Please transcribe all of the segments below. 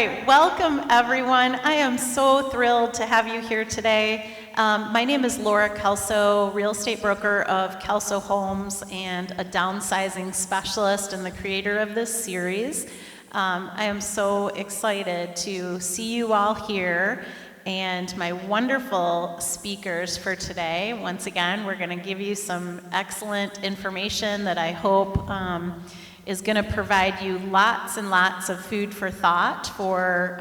right, welcome everyone. I am so thrilled to have you here today. My name is LauraTKelso, real estate broker of Kelso Homes and a downsizing specialist and the creator of this series. I am so excited to see you all here and my wonderful speakers for today. Once again, we're going to give you some excellent information that I hope is going to provide you lots and lots of food for thought for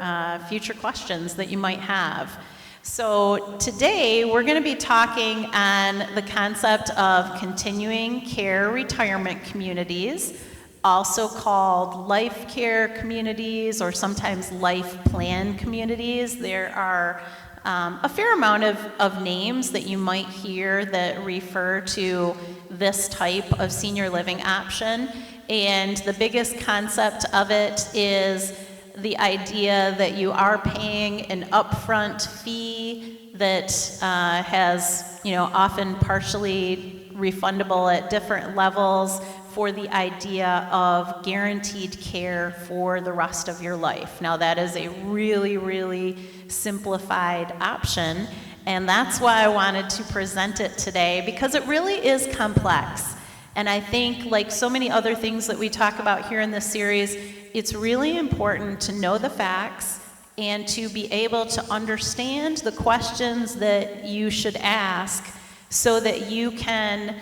future questions that you might have. So today we're going to be talking on the concept of continuing care retirement communities, also called life care communities or sometimes life plan communities. There are a fair amount of names that you might hear that refer to this type of senior living option. And the biggest concept of it is the idea that you are paying an upfront fee that has, often partially refundable at different levels for the idea of guaranteed care for the rest of your life. Now that is a really, really simplified option, and that's why I wanted to present it today, because it really is complex. And I think, like so many other things that we talk about here in this series, it's really important to know the facts and to be able to understand the questions that you should ask so that you can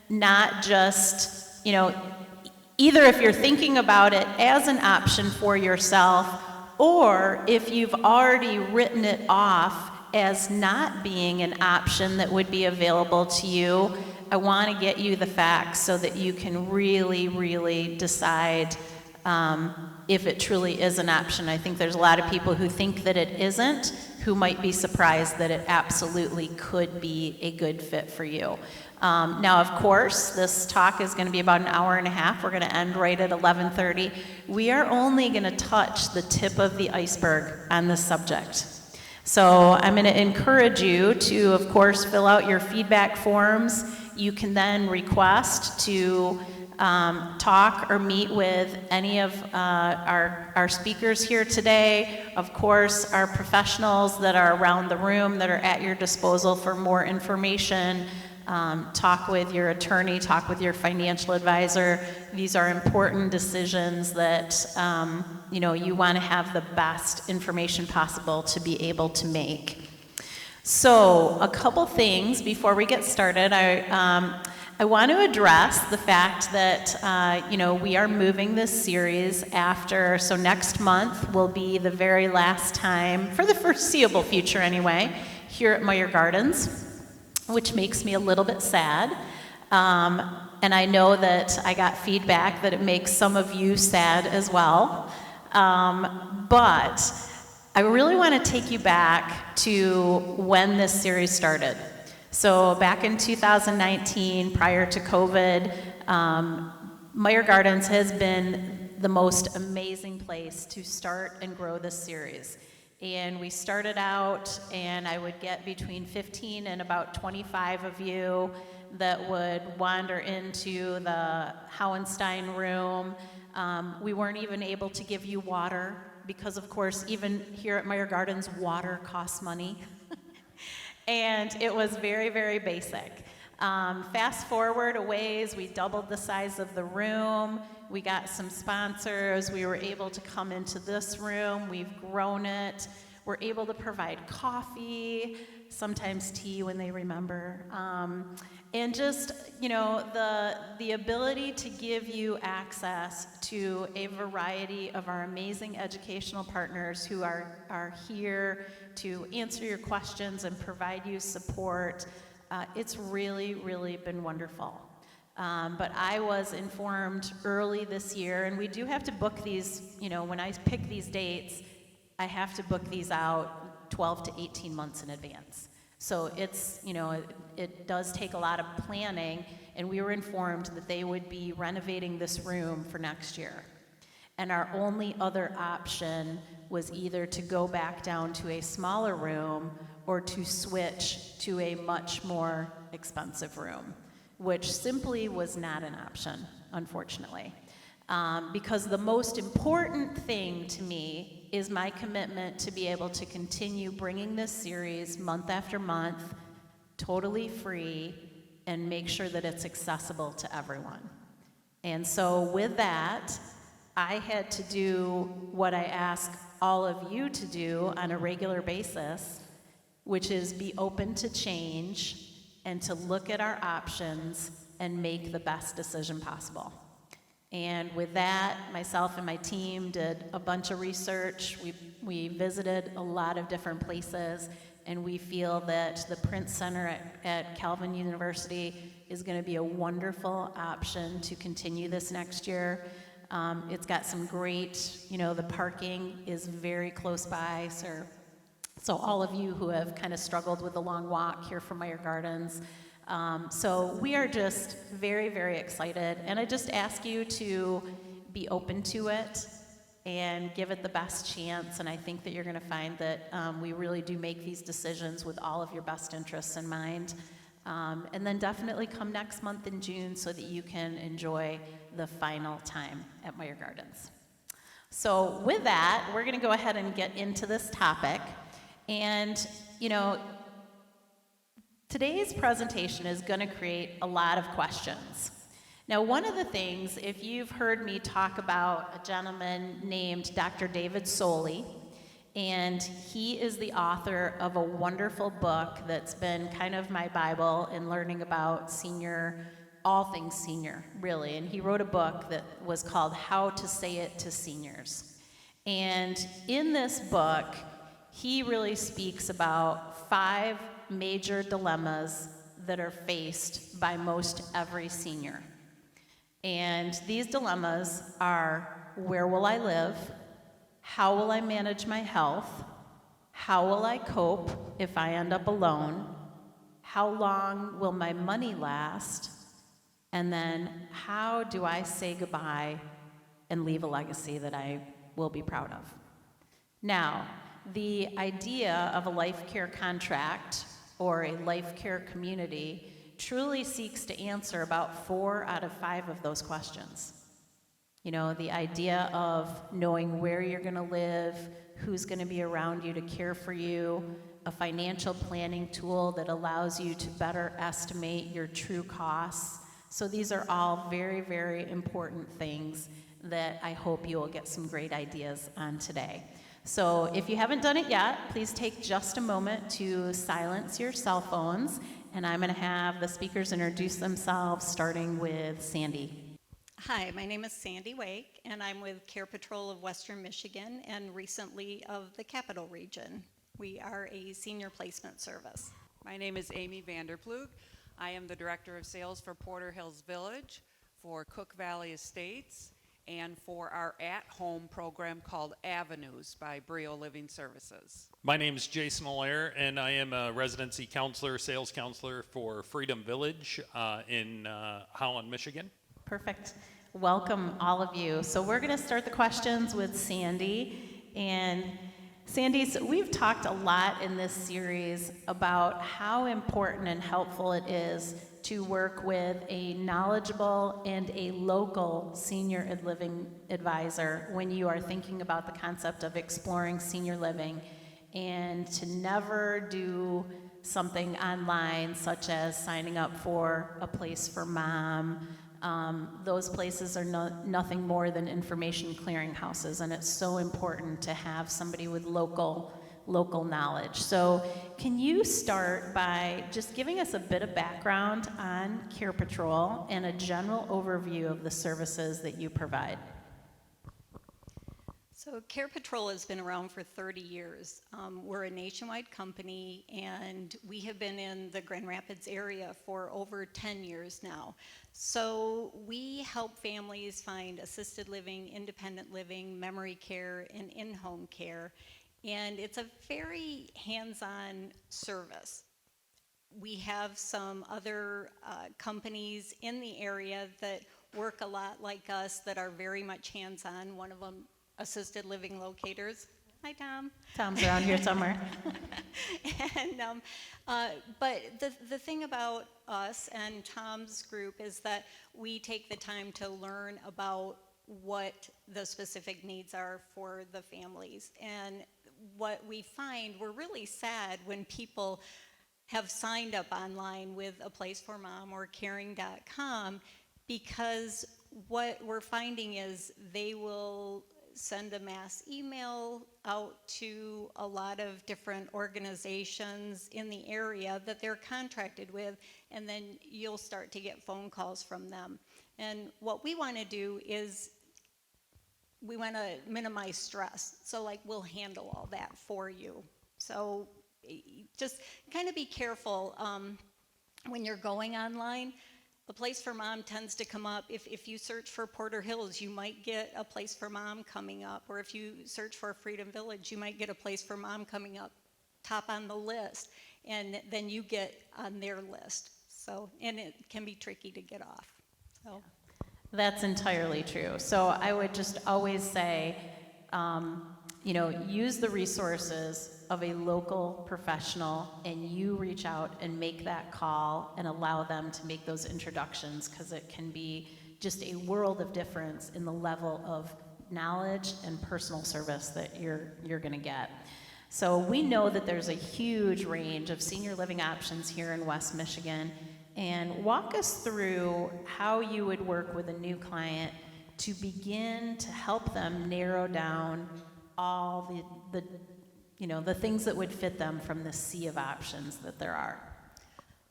not just, either if you're thinking about it as an option for yourself, or if you've already written it off as not being an option that would be available to you, I want to get you the facts so that you can really, really decide if it truly is an option. I think there's a lot of people who think that it isn't, who might be surprised that it absolutely could be a good fit for you. Now, of course, this talk is going to be about an hour and a half. We're going to end right at 11:30. We are only going to touch the tip of the iceberg on this subject. So I'm going to encourage you to, of course, fill out your feedback forms. You can then request to talk or meet with any of our speakers here today. Of course, our professionals that are around the room that are at your disposal for more information. Talk with your attorney, talk with your financial advisor. These are important decisions that you want to have the best information possible to be able to make. So a couple things before we get started. I want to address the fact that we are moving this series after, so next month will be the very last time, for the foreseeable future anyway, here at Meyer Gardens, which makes me a little bit sad. And I know that I got feedback that it makes some of you sad as well. But I really want to take you back to when this series started. So back in 2019, prior to COVID, Meyer Gardens has been the most amazing place to start and grow this series. And we started out, and I would get between 15 and about 25 of you that would wander into the Howenstein room. We weren't even able to give you water because, of course, even here at Meyer Gardens, water costs money. And it was very, very basic. Fast forward a ways, we doubled the size of the room. We got some sponsors. We were able to come into this room. We've grown it. We're able to provide coffee, sometimes tea when they remember. And just, the ability to give you access to a variety of our amazing educational partners who are here to answer your questions and provide you support. It's really, really been wonderful. But I was informed early this year, and we do have to book these, when I pick these dates, I have to book these out 12 to 18 months in advance. So it's, it does take a lot of planning, and we were informed that they would be renovating this room for next year. And our only other option was either to go back down to a smaller room or to switch to a much more expensive room, which simply was not an option, unfortunately. because the most important thing to me is my commitment to be able to continue bringing this series month after month, totally free, and make sure that it's accessible to everyone. And so with that, I had to do what I ask all of you to do on a regular basis, which is be open to change and to look at our options and make the best decision possible. And with that, myself and my team did a bunch of research. We visited a lot of different places, and we feel that the Print Center at Calvin University is going to be a wonderful option to continue this next year. It's got some great, the parking is very close by, so all of you who have kind of struggled with the long walk here from Meyer Gardens. So we are just very, very excited, and I just ask you to be open to it and give it the best chance, and I think that you're going to find that we really do make these decisions with all of your best interests in mind. And then definitely come next month in June so that you can enjoy the final time at Meyer Gardens. So with that, we're going to go ahead and get into this topic. And, today's presentation is going to create a lot of questions. Now, one of the things, if you've heard me talk about a gentleman named Dr. David Soley, and he is the author of a wonderful book that's been kind of my Bible in learning about all things senior, really. And he wrote a book that was called How to Say It to Seniors. And in this book, he really speaks about 5 major dilemmas that are faced by most every senior. And these dilemmas are, where will I live? How will I manage my health? How will I cope if I end up alone? How long will my money last? And then, how do I say goodbye and leave a legacy that I will be proud of? Now, the idea of a life care contract or a life care community truly seeks to answer about 4 out of 5 of those questions. The idea of knowing where you're going to live, who's going to be around you to care for you, a financial planning tool that allows you to better estimate your true costs. So these are all very, very important things that I hope you will get some great ideas on today. So if you haven't done it yet, please take just a moment to silence your cell phones, and I'm going to have the speakers introduce themselves, starting with Sandy. Hi, my name is Sandy Wake, and I'm with CarePatrol of Western Michigan and recently of the Capital Region. We are a senior placement service. My name is Amy Vanderploeg. I am the Director of Sales for Porter Hills Village, for Cook Valley Estates, and for our at-home program called Avenues by Brio Living Services. My name is Jason Allaire, and I am a residency counselor, sales counselor for Freedom Village in Holland, Michigan. Perfect. Welcome, all of you. So we're going to start the questions with Sandy. And Sandy, so we've talked a lot in this series about how important and helpful it is to work with a knowledgeable and a local senior living advisor when you are thinking about the concept of exploring senior living, and to never do something online such as signing up for a place for mom. Those places are nothing more than information clearinghouses, and it's so important to have somebody with local knowledge. So can you start by just giving us a bit of background on CarePatrol and a general overview of the services that you provide? So CarePatrol has been around for 30 years. We're a nationwide company, and we have been in the Grand Rapids area for over 10 years now. So we help families find assisted living, independent living, memory care, and in-home care. And it's a very hands-on service. We have some other companies in the area that work a lot like us that are very much hands-on. One of them, Assisted Living Locators. Hi, Tom. Tom's around here somewhere. And but the thing about us and Tom's group is that we take the time to learn about what the specific needs are for the families. And what we find, we're really sad when people have signed up online with A Place for Mom or caring.com, because what we're finding is they will send a mass email out to a lot of different organizations in the area that they're contracted with, and then you'll start to get phone calls from them. And what we want to do is we want to minimize stress. So like, we'll handle all that for you. So just kind of be careful when you're going online. A Place for Mom tends to come up. If you search for Porter Hills, you might get A Place for Mom coming up. Or if you search for Freedom Village, you might get A Place for Mom coming up top on the list. And then you get on their list. So, and it can be tricky to get off. So. That's entirely true. So I would just always say, use the resources of a local professional, and you reach out and make that call and allow them to make those introductions, because it can be just a world of difference in the level of knowledge and personal service that you're going to get. So we know that there's a huge range of senior living options here in West Michigan. And walk us through how you would work with a new client to begin to help them narrow down all the things that would fit them from the sea of options that there are.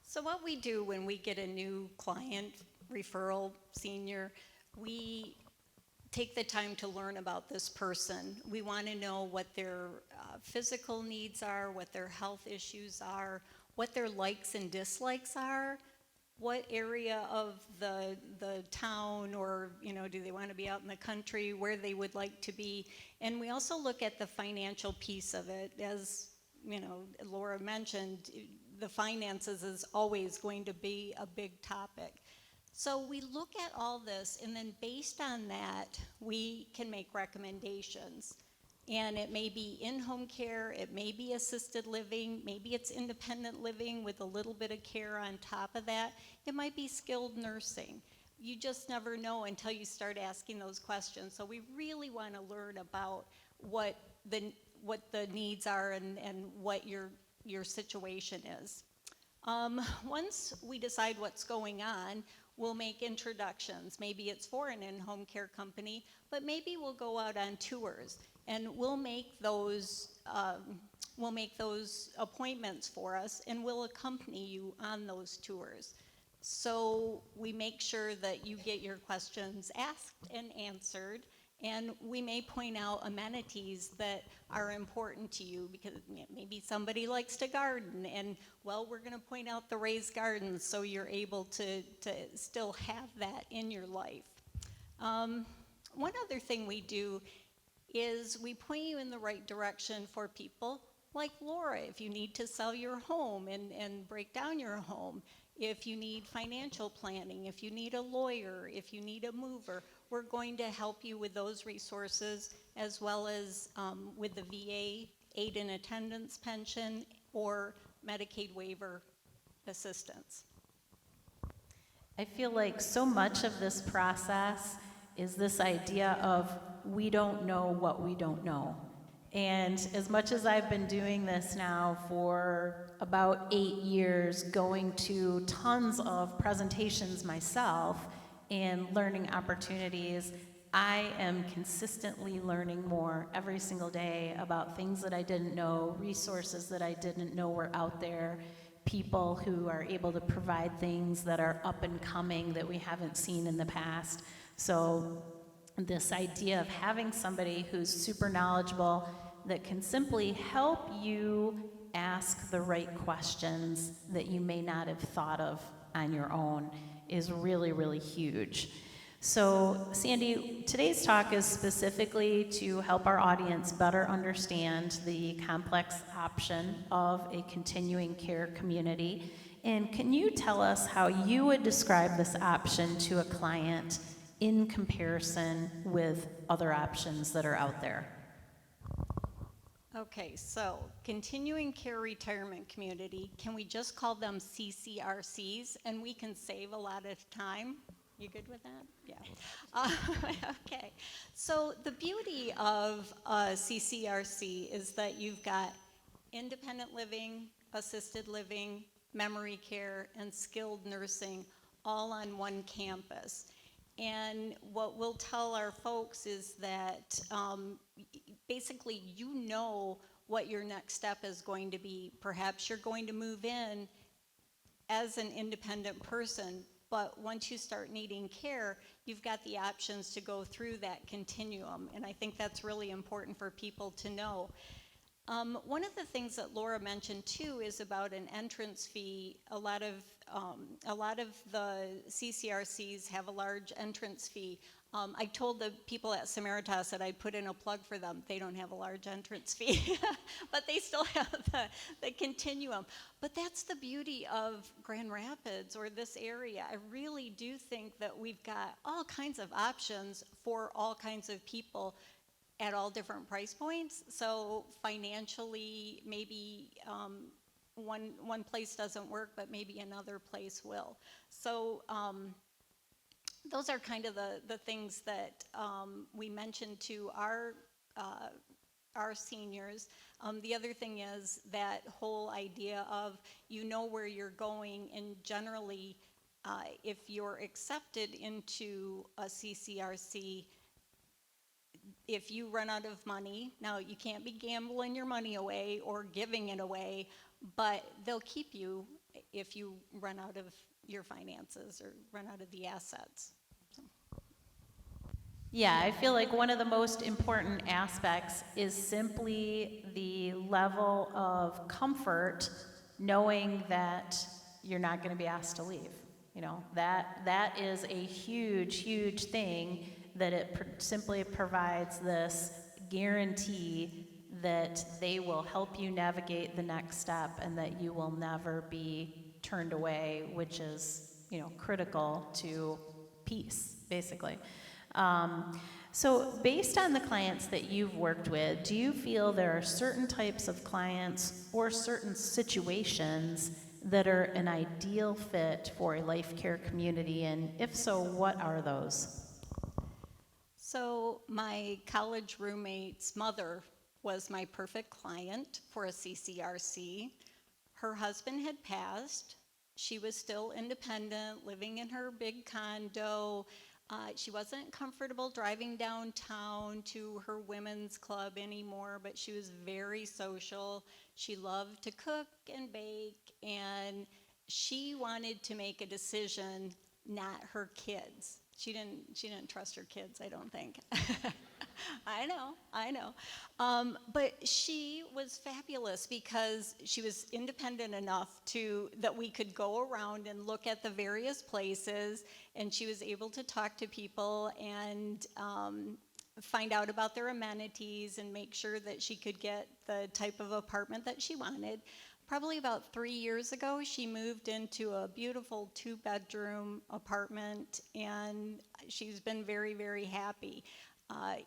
So what we do when we get a new client, referral, senior, we take the time to learn about this person. We want to know what their physical needs are, what their health issues are, what their likes and dislikes are, what area of the town, or do they want to be out in the country, where they would like to be. And we also look at the financial piece of it. As Laura mentioned, the finances is always going to be a big topic. So we look at all this, and then based on that, we can make recommendations. And it may be in-home care, it may be assisted living, maybe it's independent living with a little bit of care on top of that. It might be skilled nursing. You just never know until you start asking those questions. So we really want to learn about what the needs are and what your situation is. Once we decide what's going on, we'll make introductions. Maybe it's for an in-home care company, but maybe we'll go out on tours. And we'll make those appointments for us, and we'll accompany you on those tours. So we make sure that you get your questions asked and answered, and we may point out amenities that are important to you, because maybe somebody likes to garden, and we're going to point out the raised gardens so you're able to still have that in your life. One other thing we do is we point you in the right direction for people like Laura. If you need to sell your home and break down your home, if you need financial planning, if you need a lawyer, if you need a mover, we're going to help you with those resources, as well as with the VA aid and attendance pension or Medicaid waiver assistance. I feel like so much of this process is this idea of we don't know what we don't know. And as much as I've been doing this now for about 8 years, going to tons of presentations myself and learning opportunities, I am consistently learning more every single day about things that I didn't know, resources that I didn't know were out there, people who are able to provide things that are up and coming that we haven't seen in the past. So this idea of having somebody who's super knowledgeable that can simply help you ask the right questions that you may not have thought of on your own is really, really huge. So, Sandy, today's talk is specifically to help our audience better understand the complex option of a continuing care community. And can you tell us how you would describe this option to a client in comparison with other options that are out there? Okay, so continuing care retirement community, can we just call them CCRCs, and we can save a lot of time? You good with that? Yeah. Okay. So the beauty of CCRC is that you've got independent living, assisted living, memory care, and skilled nursing all on one campus. And what we'll tell our folks is that basically you know what your next step is going to be. Perhaps you're going to move in as an independent person, but once you start needing care, you've got the options to go through that continuum, and I think that's really important for people to know. One of the things that Laura mentioned too is about an entrance fee. A lot of the CCRCs have a large entrance fee. I told the people at Samaritas that I'd put in a plug for them. They don't have a large entrance fee, but they still have the continuum. But that's the beauty of Grand Rapids or this area. I really do think that we've got all kinds of options for all kinds of people at all different price points. So financially, maybe one place doesn't work, but maybe another place will. So those are kind of the things that we mentioned to our seniors. The other thing is that whole idea of you know where you're going, and generally, if you're accepted into a CCRC, if you run out of money, now you can't be gambling your money away or giving it away, but they'll keep you if you run out of your finances or run out of the assets. Yeah, I feel like one of the most important aspects is simply the level of comfort knowing that you're not going to be asked to leave. You know, that is a huge thing, that it simply provides this guarantee that they will help you navigate the next step and that you will never be turned away, which is, you know, critical to peace, basically. So based on the clients that you've worked with, do you feel there are certain types of clients or certain situations that are an ideal fit for a life care community? And if so, what are those? So my college roommate's mother was my perfect client for a CCRC. Her husband had passed. She was still independent, living in her big condo. She wasn't comfortable driving downtown to her women's club anymore, but she was very social. She loved to cook and bake, and she wanted to make a decision, not her kids. She didn't trust her kids, I don't think. I know. But she was fabulous because she was independent enough that we could go around and look at the various places, and she was able to talk to people and find out about their amenities and make sure that she could get the type of apartment that she wanted. Probably about 3 years ago, she moved into a beautiful 2-bedroom apartment, and she's been very happy.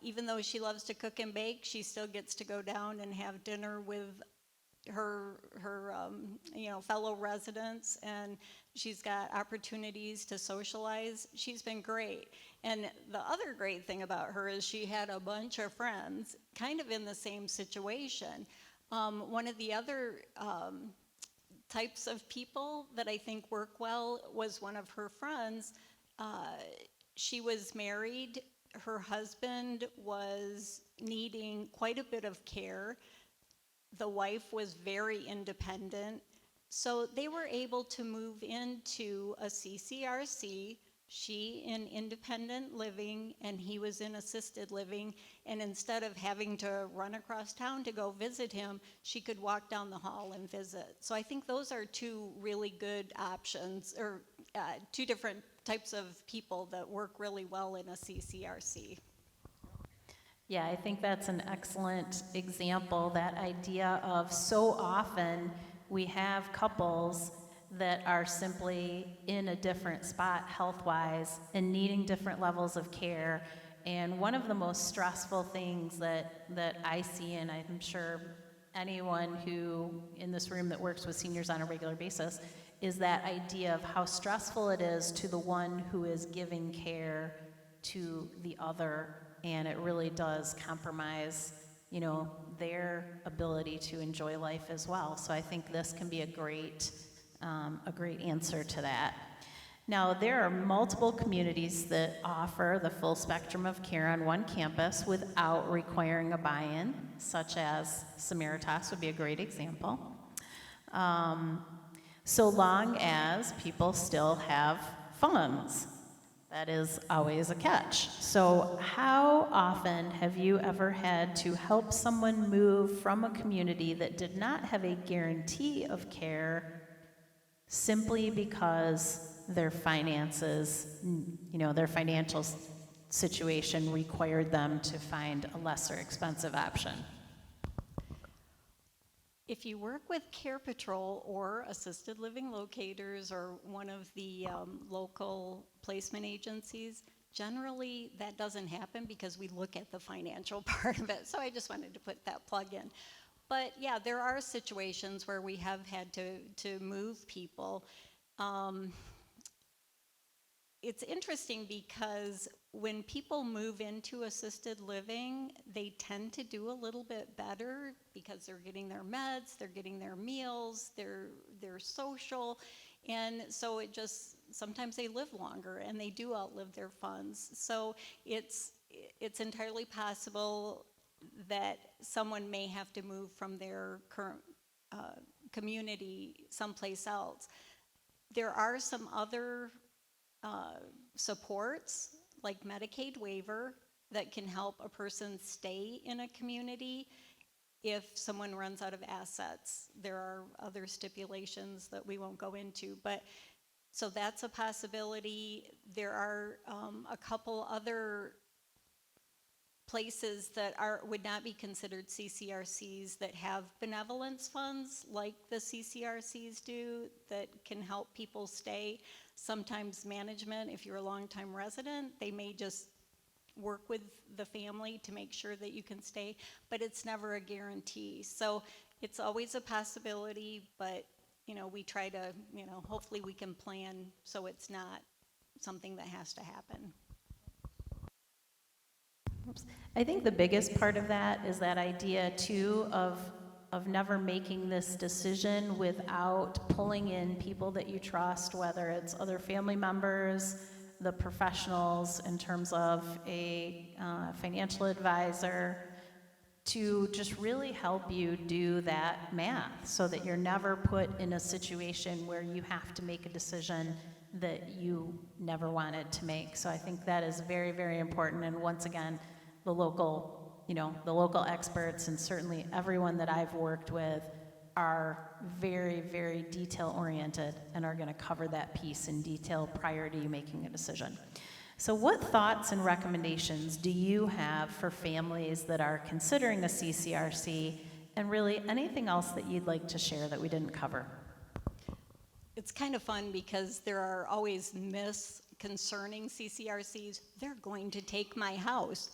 Even though she loves to cook and bake, she still gets to go down and have dinner with her fellow residents, and she's got opportunities to socialize. She's been great. And the other great thing about her is she had a bunch of friends kind of in the same situation. One of the other types of people that I think work well was one of her friends. She was married. Her husband was needing quite a bit of care. The wife was very independent. So they were able to move into a CCRC, she in independent living, and he was in assisted living. And instead of having to run across town to go visit him, she could walk down the hall and visit. So I think those are two really good options, or two different types of people that work really well in a CCRC. Yeah, I think that's an excellent example, that idea of so often we have couples that are simply in a different spot health-wise and needing different levels of care. And one of the most stressful things that I see, and I'm sure anyone who in this room that works with seniors on a regular basis, is that idea of how stressful it is to the one who is giving care to the other, and it really does compromise, their ability to enjoy life as well. So I think this can be a great answer to that. Now, there are multiple communities that offer the full spectrum of care on one campus without requiring a buy-in, such as Samaritas would be a great example. So long as people still have funds. That is always a catch. So how often have you ever had to help someone move from a community that did not have a guarantee of care simply because their finances, their financial situation required them to find a lesser expensive option? If you work with CarePatrol or assisted living locators or one of the local placement agencies, generally that doesn't happen because we look at the financial part of it. So I just wanted to put that plug in. But yeah, there are situations where we have had to move people. It's interesting because when people move into assisted living, they tend to do a little bit better because they're getting their meds, they're getting their meals, they're social, and so sometimes they live longer and they do outlive their funds. So it's entirely possible that someone may have to move from their current community someplace else. There are some other supports like Medicaid waiver that can help a person stay in a community if someone runs out of assets. There are other stipulations that we won't go into, but so that's a possibility. There are a couple other places that would not be considered CCRCs that have benevolence funds like the CCRCs do that can help people stay. Sometimes management, if you're a longtime resident, they may just work with the family to make sure that you can stay, but it's never a guarantee. So it's always a possibility, but we try to, hopefully we can plan so it's not something that has to happen. I think the biggest part of that is that idea too of never making this decision without pulling in people that you trust, whether it's other family members, the professionals in terms of a financial advisor, to just really help you do that math so that you're never put in a situation where you have to make a decision that you never wanted to make. So I think that is very, very important. And once again, the local experts and certainly everyone that I've worked with are very, very detail oriented and are going to cover that piece in detail prior to you making a decision. So what thoughts and recommendations do you have for families that are considering a CCRC, and really anything else that you'd like to share that we didn't cover? It's kind of fun because there are always myths concerning CCRCs. They're going to take my house.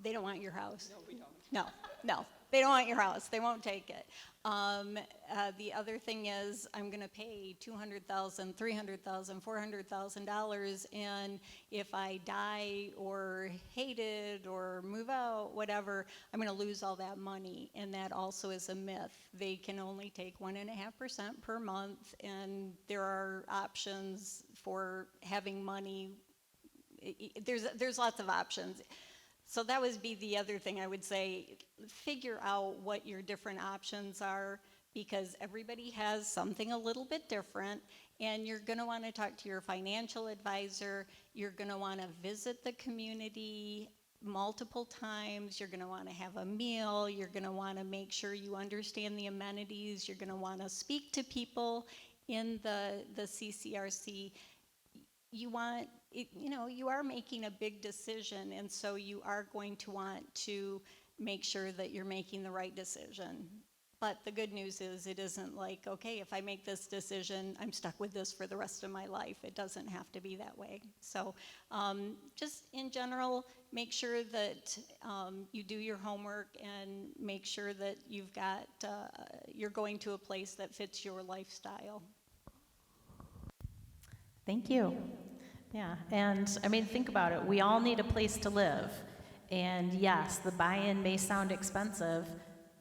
They don't want your house. No, we don't. No, they don't want your house. They won't take it. The other thing is, I'm going to pay $200,000, $300,000, $400,000, and if I die or hate it or move out, whatever, I'm going to lose all that money. And that also is a myth. They can only take 1.5% per month, and there are options for having money. There's lots of options. So that would be the other thing I would say. Figure out what your different options are, because everybody has something a little bit different, and you're going to want to talk to your financial advisor. You're going to want to visit the community multiple times. You're going to want to have a meal. You're going to want to make sure you understand the amenities. You're going to want to speak to people in the CCRC. You are making a big decision, and so you are going to want to make sure that you're making the right decision. But the good news is it isn't like, okay, if I make this decision, I'm stuck with this for the rest of my life. It doesn't have to be that way. So just in general, make sure that you do your homework and make sure that you're going to a place that fits your lifestyle. Thank you. Yeah, and I mean, think about it. We all need a place to live. And yes, the buy-in may sound expensive.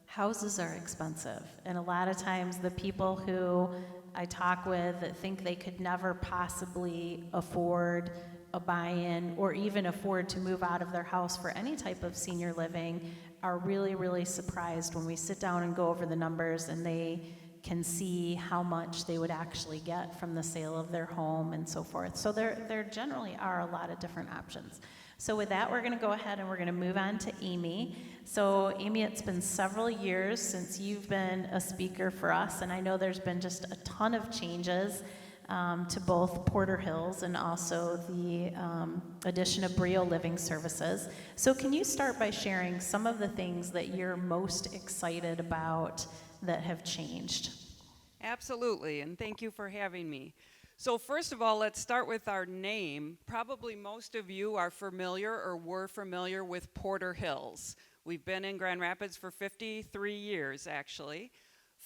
Houses are expensive. And a lot of times the people who I talk with that think they could never possibly afford a buy-in or even afford to move out of their house for any type of senior living are really, really surprised when we sit down and go over the numbers and they can see how much they would actually get from the sale of their home and so forth. So there generally are a lot of different options. So with that, we're going to go ahead and we're going to move on to Amy. So Amy, it's been several years since you've been a speaker for us, and I know there's been just a ton of changes to both Porter Hills and also the addition of Brio Living Services. So can you start by sharing some of the things that you're most excited about that have changed? Absolutely, and thank you for having me. So first of all, let's start with our name. Probably most of you are familiar or were familiar with Porter Hills. We've been in Grand Rapids for 53 years, actually.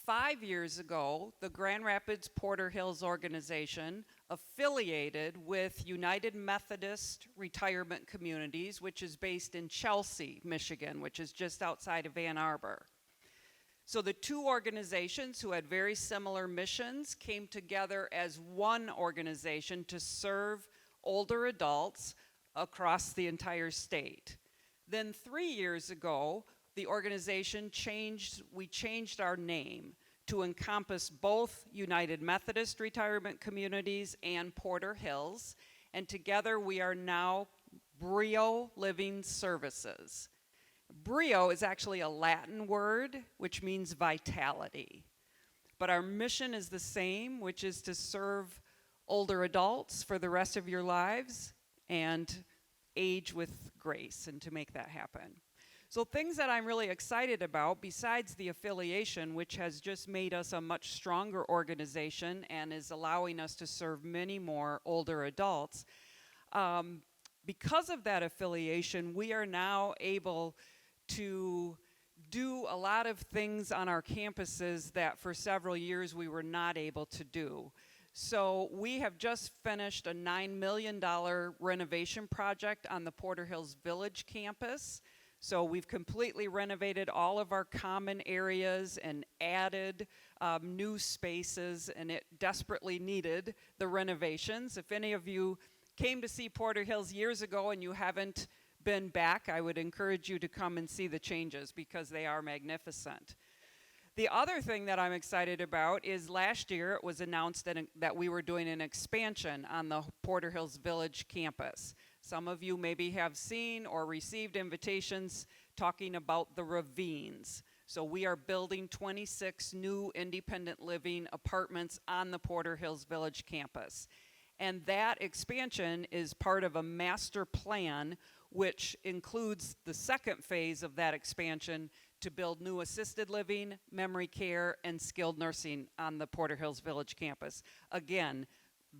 5 years ago, the Grand Rapids Porter Hills organization affiliated with United Methodist Retirement Communities, which is based in Chelsea, Michigan, which is just outside of Ann Arbor. So the two organizations who had very similar missions came together as one organization to serve older adults across the entire state. Then 3 years ago, the organization we changed our name to encompass both United Methodist Retirement Communities and Porter Hills, and together we are now Brio Living Services. Brio is actually a Latin word which means vitality. But our mission is the same, which is to serve older adults for the rest of your lives and age with grace, and to make that happen. So things that I'm really excited about, besides the affiliation, which has just made us a much stronger organization and is allowing us to serve many more older adults, because of that affiliation, we are now able to do a lot of things on our campuses that for several years we were not able to do. So we have just finished a $9 million renovation project on the Porter Hills Village campus. So we've completely renovated all of our common areas and added new spaces, and it desperately needed the renovations. If any of you came to see Porter Hills years ago and you haven't been back, I would encourage you to come and see the changes because they are magnificent. The other thing that I'm excited about is last year it was announced that we were doing an expansion on the Porter Hills Village campus. Some of you maybe have seen or received invitations talking about the ravines. So we are building 26 new independent living apartments on the Porter Hills Village campus. And that expansion is part of a master plan which includes the second phase of that expansion to build new assisted living, memory care, and skilled nursing on the Porter Hills Village campus. Again,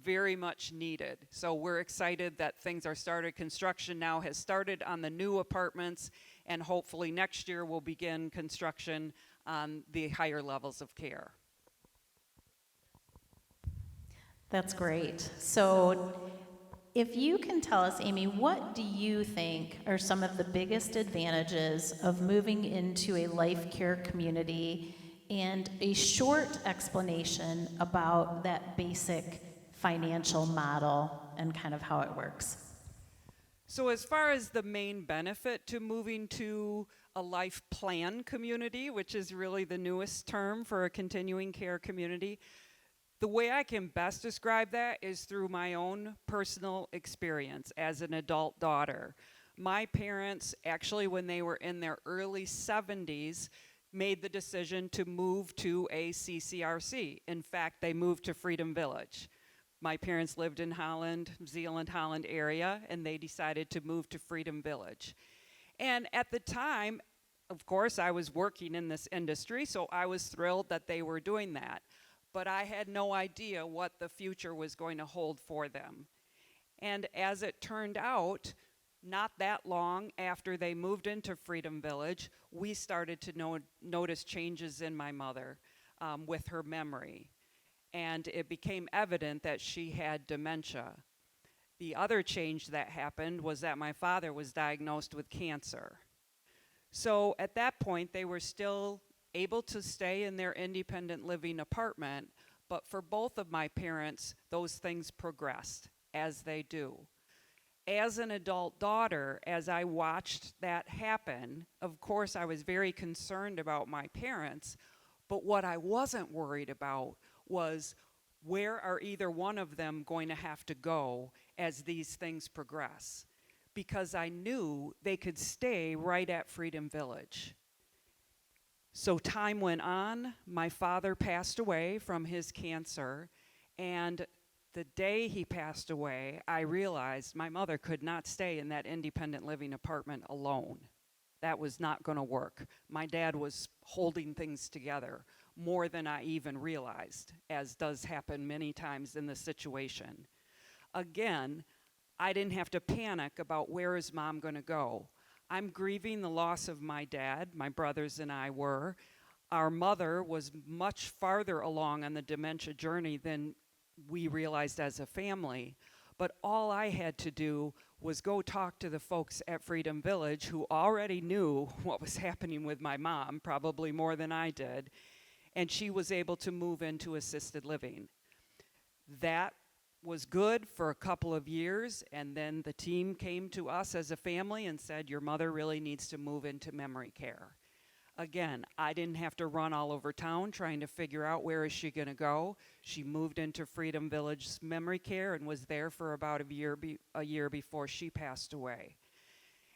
very much needed. So we're excited that things are started. Construction now has started on the new apartments, and hopefully next year we'll begin construction on the higher levels of care. That's great. So if you can tell us, Amy, what do you think are some of the biggest advantages of moving into a life care community, and a short explanation about that basic financial model and kind of how it works? So as far as the main benefit to moving to a life plan community, which is really the newest term for a continuing care community, the way I can best describe that is through my own personal experience as an adult daughter. My parents, actually when they were in their early 70s, made the decision to move to a CCRC. In fact, they moved to Freedom Village. My parents lived in Holland, Zeeland, Holland area, and they decided to move to Freedom Village. And at the time, of course, I was working in this industry, so I was thrilled that they were doing that. But I had no idea what the future was going to hold for them. And as it turned out, not that long after they moved into Freedom Village, we started to notice changes in my mother with her memory. and it became evident that she had dementia. The other change that happened was that my father was diagnosed with cancer. So at that point, they were still able to stay in their independent living apartment, but for both of my parents, those things progressed, as they do. As an adult daughter, as I watched that happen, of course I was very concerned about my parents, but what I wasn't worried about was where are either one of them going to have to go as these things progress? Because I knew they could stay right at Freedom Village. So time went on, my father passed away from his cancer, and the day he passed away, I realized my mother could not stay in that independent living apartment alone. That was not going to work. My dad was holding things together more than I even realized, as does happen many times in the situation. Again, I didn't have to panic about where is mom going to go. I'm grieving the loss of my dad, my brothers and I were. Our mother was much farther along on the dementia journey than we realized as a family, but all I had to do was go talk to the folks at Freedom Village who already knew what was happening with my mom, probably more than I did, and she was able to move into assisted living. That was good for a couple of years, and then the team came to us as a family and said, your mother really needs to move into memory care. Again, I didn't have to run all over town trying to figure out where is she going to go. She moved into Freedom Village's memory care and was there for about a year before she passed away.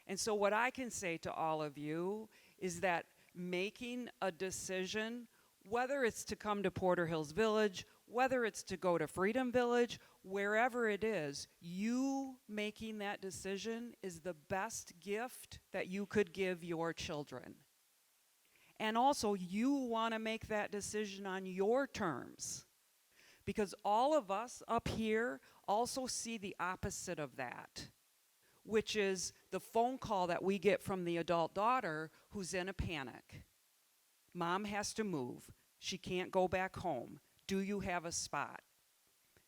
And so what I can say to all of you is that making a decision, whether it's to come to Porter Hills Village, whether it's to go to Freedom Village, wherever it is, you making that decision is the best gift that you could give your children. And also, you want to make that decision on your terms. Because all of us up here also see the opposite of that, which is the phone call that we get from the adult daughter who's in a panic. Mom has to move. She can't go back home. Do you have a spot?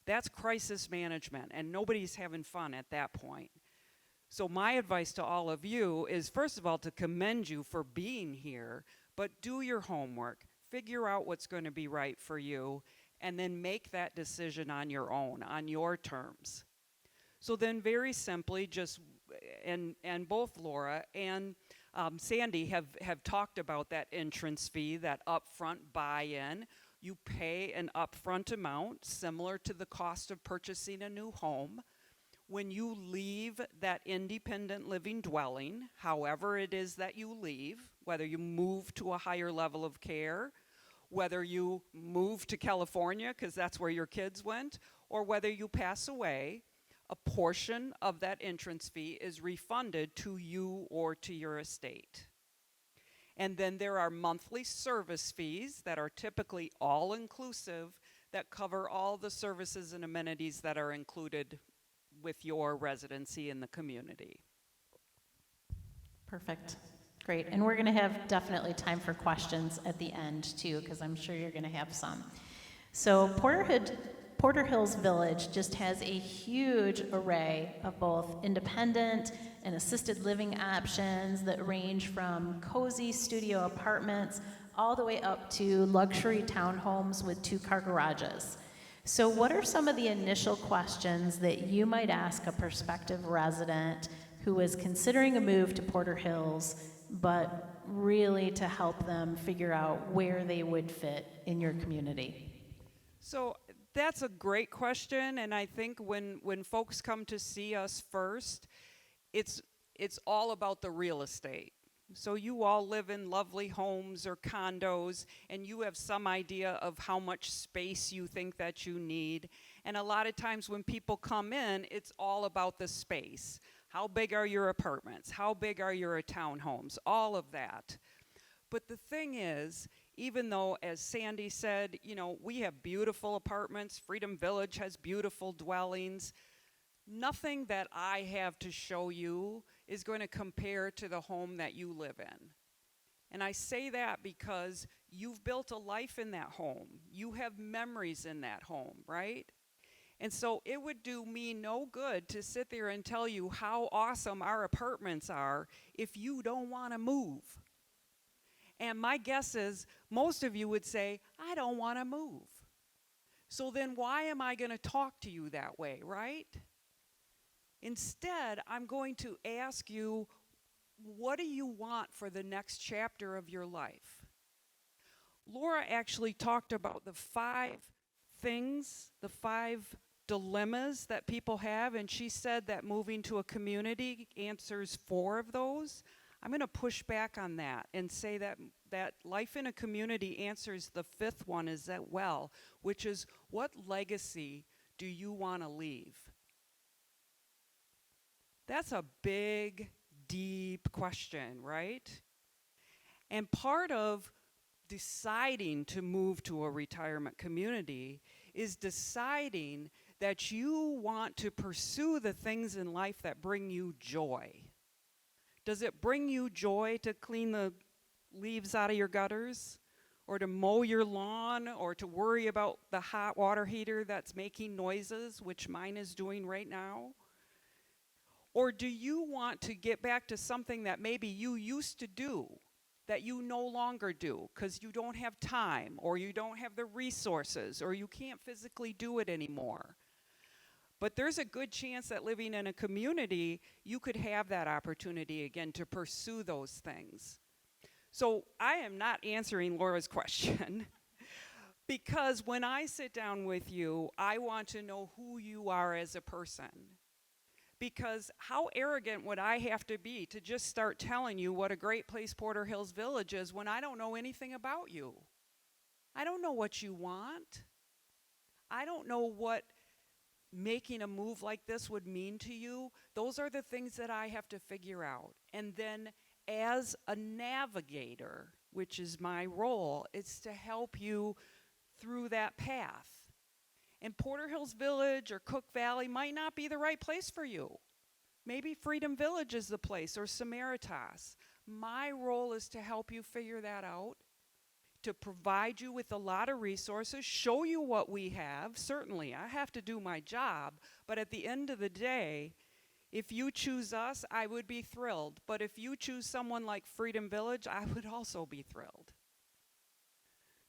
That's crisis management, and nobody's having fun at that point. So my advice to all of you is, first of all, to commend you for being here, but do your homework, figure out what's going to be right for you, and then make that decision on your own, on your terms. So then very simply, and both Laura and Sandy have talked about that entrance fee, that upfront buy-in. You pay an upfront amount similar to the cost of purchasing a new home. When you leave that independent living dwelling, however it is that you leave, whether you move to a higher level of care, whether you move to California because that's where your kids went, or whether you pass away, a portion of that entrance fee is refunded to you or to your estate. And then there are monthly service fees that are typically all-inclusive that cover all the services and amenities that are included with your residency in the community. Perfect. Great. And we're going to have definitely time for questions at the end, too, because I'm sure you're going to have some. So Porter Hills Village just has a huge array of both independent and assisted living options that range from cozy studio apartments all the way up to luxury townhomes with 2-car garages. So what are some of the initial questions that you might ask a prospective resident who is considering a move to Porter Hills, but really to help them figure out where they would fit in your community? So that's a great question, and I think when folks come to see us first, it's all about the real estate. So you all live in lovely homes or condos, and you have some idea of how much space you think that you need. And a lot of times when people come in, it's all about the space. How big are your apartments? How big are your townhomes? All of that. But the thing is, even though, as Sandy said, we have beautiful apartments, Freedom Village has beautiful dwellings, nothing that I have to show you is going to compare to the home that you live in. And I say that because you've built a life in that home. You have memories in that home, right? And so it would do me no good to sit there and tell you how awesome our apartments are if you don't want to move. And my guess is most of you would say, I don't want to move. So then why am I going to talk to you that way, right? Instead, I'm going to ask you, what do you want for the next chapter of your life? Laura actually talked about the 5 things, the 5 dilemmas that people have, and she said that moving to a community answers 4 of those. I'm going to push back on that and say that life in a community answers the 5th one as well, which is, what legacy do you want to leave? That's a big, deep question, right? And part of deciding to move to a retirement community is deciding that you want to pursue the things in life that bring you joy. Does it bring you joy to clean the leaves out of your gutters, or to mow your lawn, or to worry about the hot water heater that's making noises, which mine is doing right now? Or do you want to get back to something that maybe you used to do that you no longer do because you don't have time, or you don't have the resources, or you can't physically do it anymore? But there's a good chance that living in a community, you could have that opportunity again to pursue those things. So I am not answering Laura's question because when I sit down with you, I want to know who you are as a person. Because how arrogant would I have to be to just start telling you what a great place Porter Hills Village is when I don't know anything about you? I don't know what you want. I don't know what making a move like this would mean to you. Those are the things that I have to figure out. And then as a navigator, which is my role, it's to help you through that path. And Porter Hills Village or Cook Valley might not be the right place for you. Maybe Freedom Village is the place, or Samaritas. My role is to help you figure that out, to provide you with a lot of resources, show you what we have. Certainly, I have to do my job, but at the end of the day, if you choose us, I would be thrilled. But if you choose someone like Freedom Village, I would also be thrilled.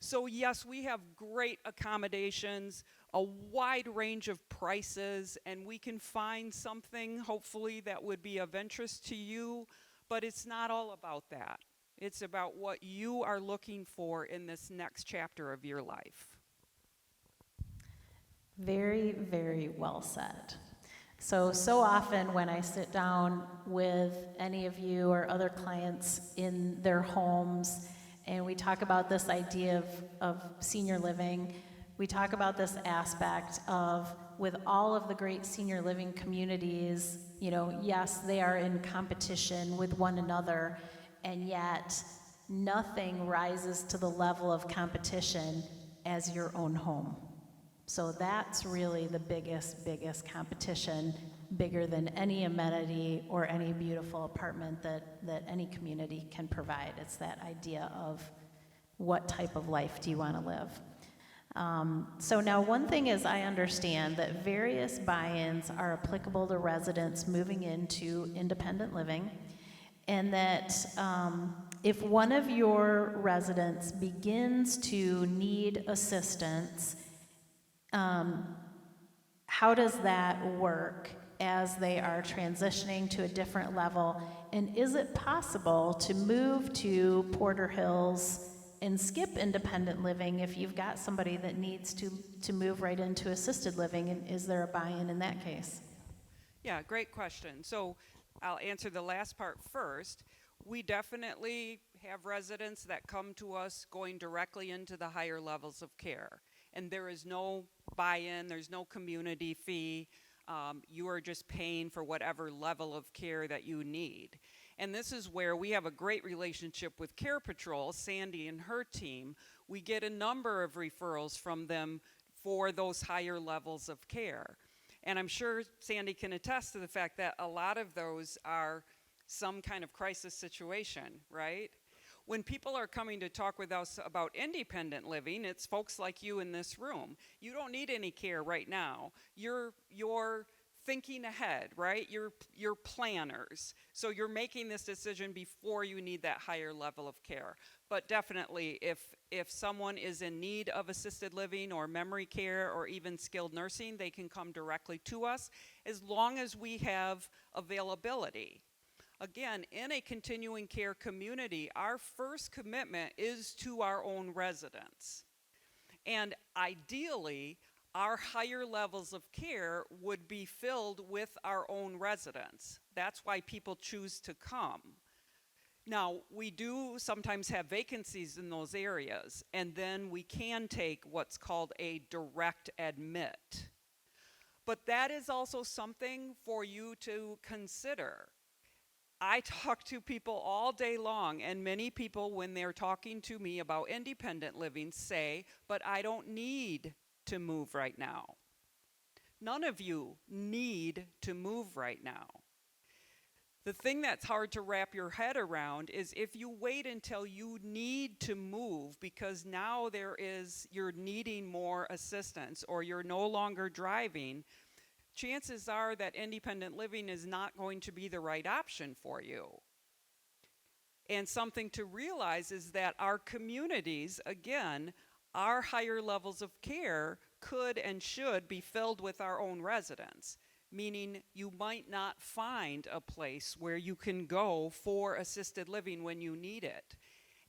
So yes, we have great accommodations, a wide range of prices, and we can find something, hopefully, that would be of interest to you, but it's not all about that. It's about what you are looking for in this next chapter of your life. Very, very well said. So often when I sit down with any of you or other clients in their homes, and we talk about this idea of senior living, we talk about this aspect of, with all of the great senior living communities, you know, yes, they are in competition with one another, and yet nothing rises to the level of competition as your own home. So that's really the biggest competition, bigger than any amenity or any beautiful apartment that any community can provide. It's that idea of what type of life do you want to live. So now one thing is, I understand that various buy-ins are applicable to residents moving into independent living, and that if one of your residents begins to need assistance, how does that work as they are transitioning to a different level? And is it possible to move to Porter Hills and skip independent living if you've got somebody that needs to move right into assisted living? And is there a buy-in in that case? Yeah, great question. So I'll answer the last part first. We definitely have residents that come to us going directly into the higher levels of care. And there is no buy-in, there's no community fee. You are just paying for whatever level of care that you need. And this is where we have a great relationship with CarePatrol, Sandy and her team. We get a number of referrals from them for those higher levels of care. And I'm sure Sandy can attest to the fact that a lot of those are some kind of crisis situation, right? When people are coming to talk with us about independent living, it's folks like you in this room. You don't need any care right now. You're thinking ahead, right? You're planners. So you're making this decision before you need that higher level of care. But definitely, if someone is in need of assisted living or memory care or even skilled nursing, they can come directly to us as long as we have availability. Again, in a continuing care community, our first commitment is to our own residents. And ideally, our higher levels of care would be filled with our own residents. That's why people choose to come. Now, we do sometimes have vacancies in those areas, and then we can take what's called a direct admit. But that is also something for you to consider. I talk to people all day long, and many people, when they're talking to me about independent living, say, but I don't need to move right now. None of you need to move right now. The thing that's hard to wrap your head around is if you wait until you need to move because now you're needing more assistance or you're no longer driving, chances are that independent living is not going to be the right option for you. And something to realize is that our communities, again, our higher levels of care could and should be filled with our own residents, meaning you might not find a place where you can go for assisted living when you need it.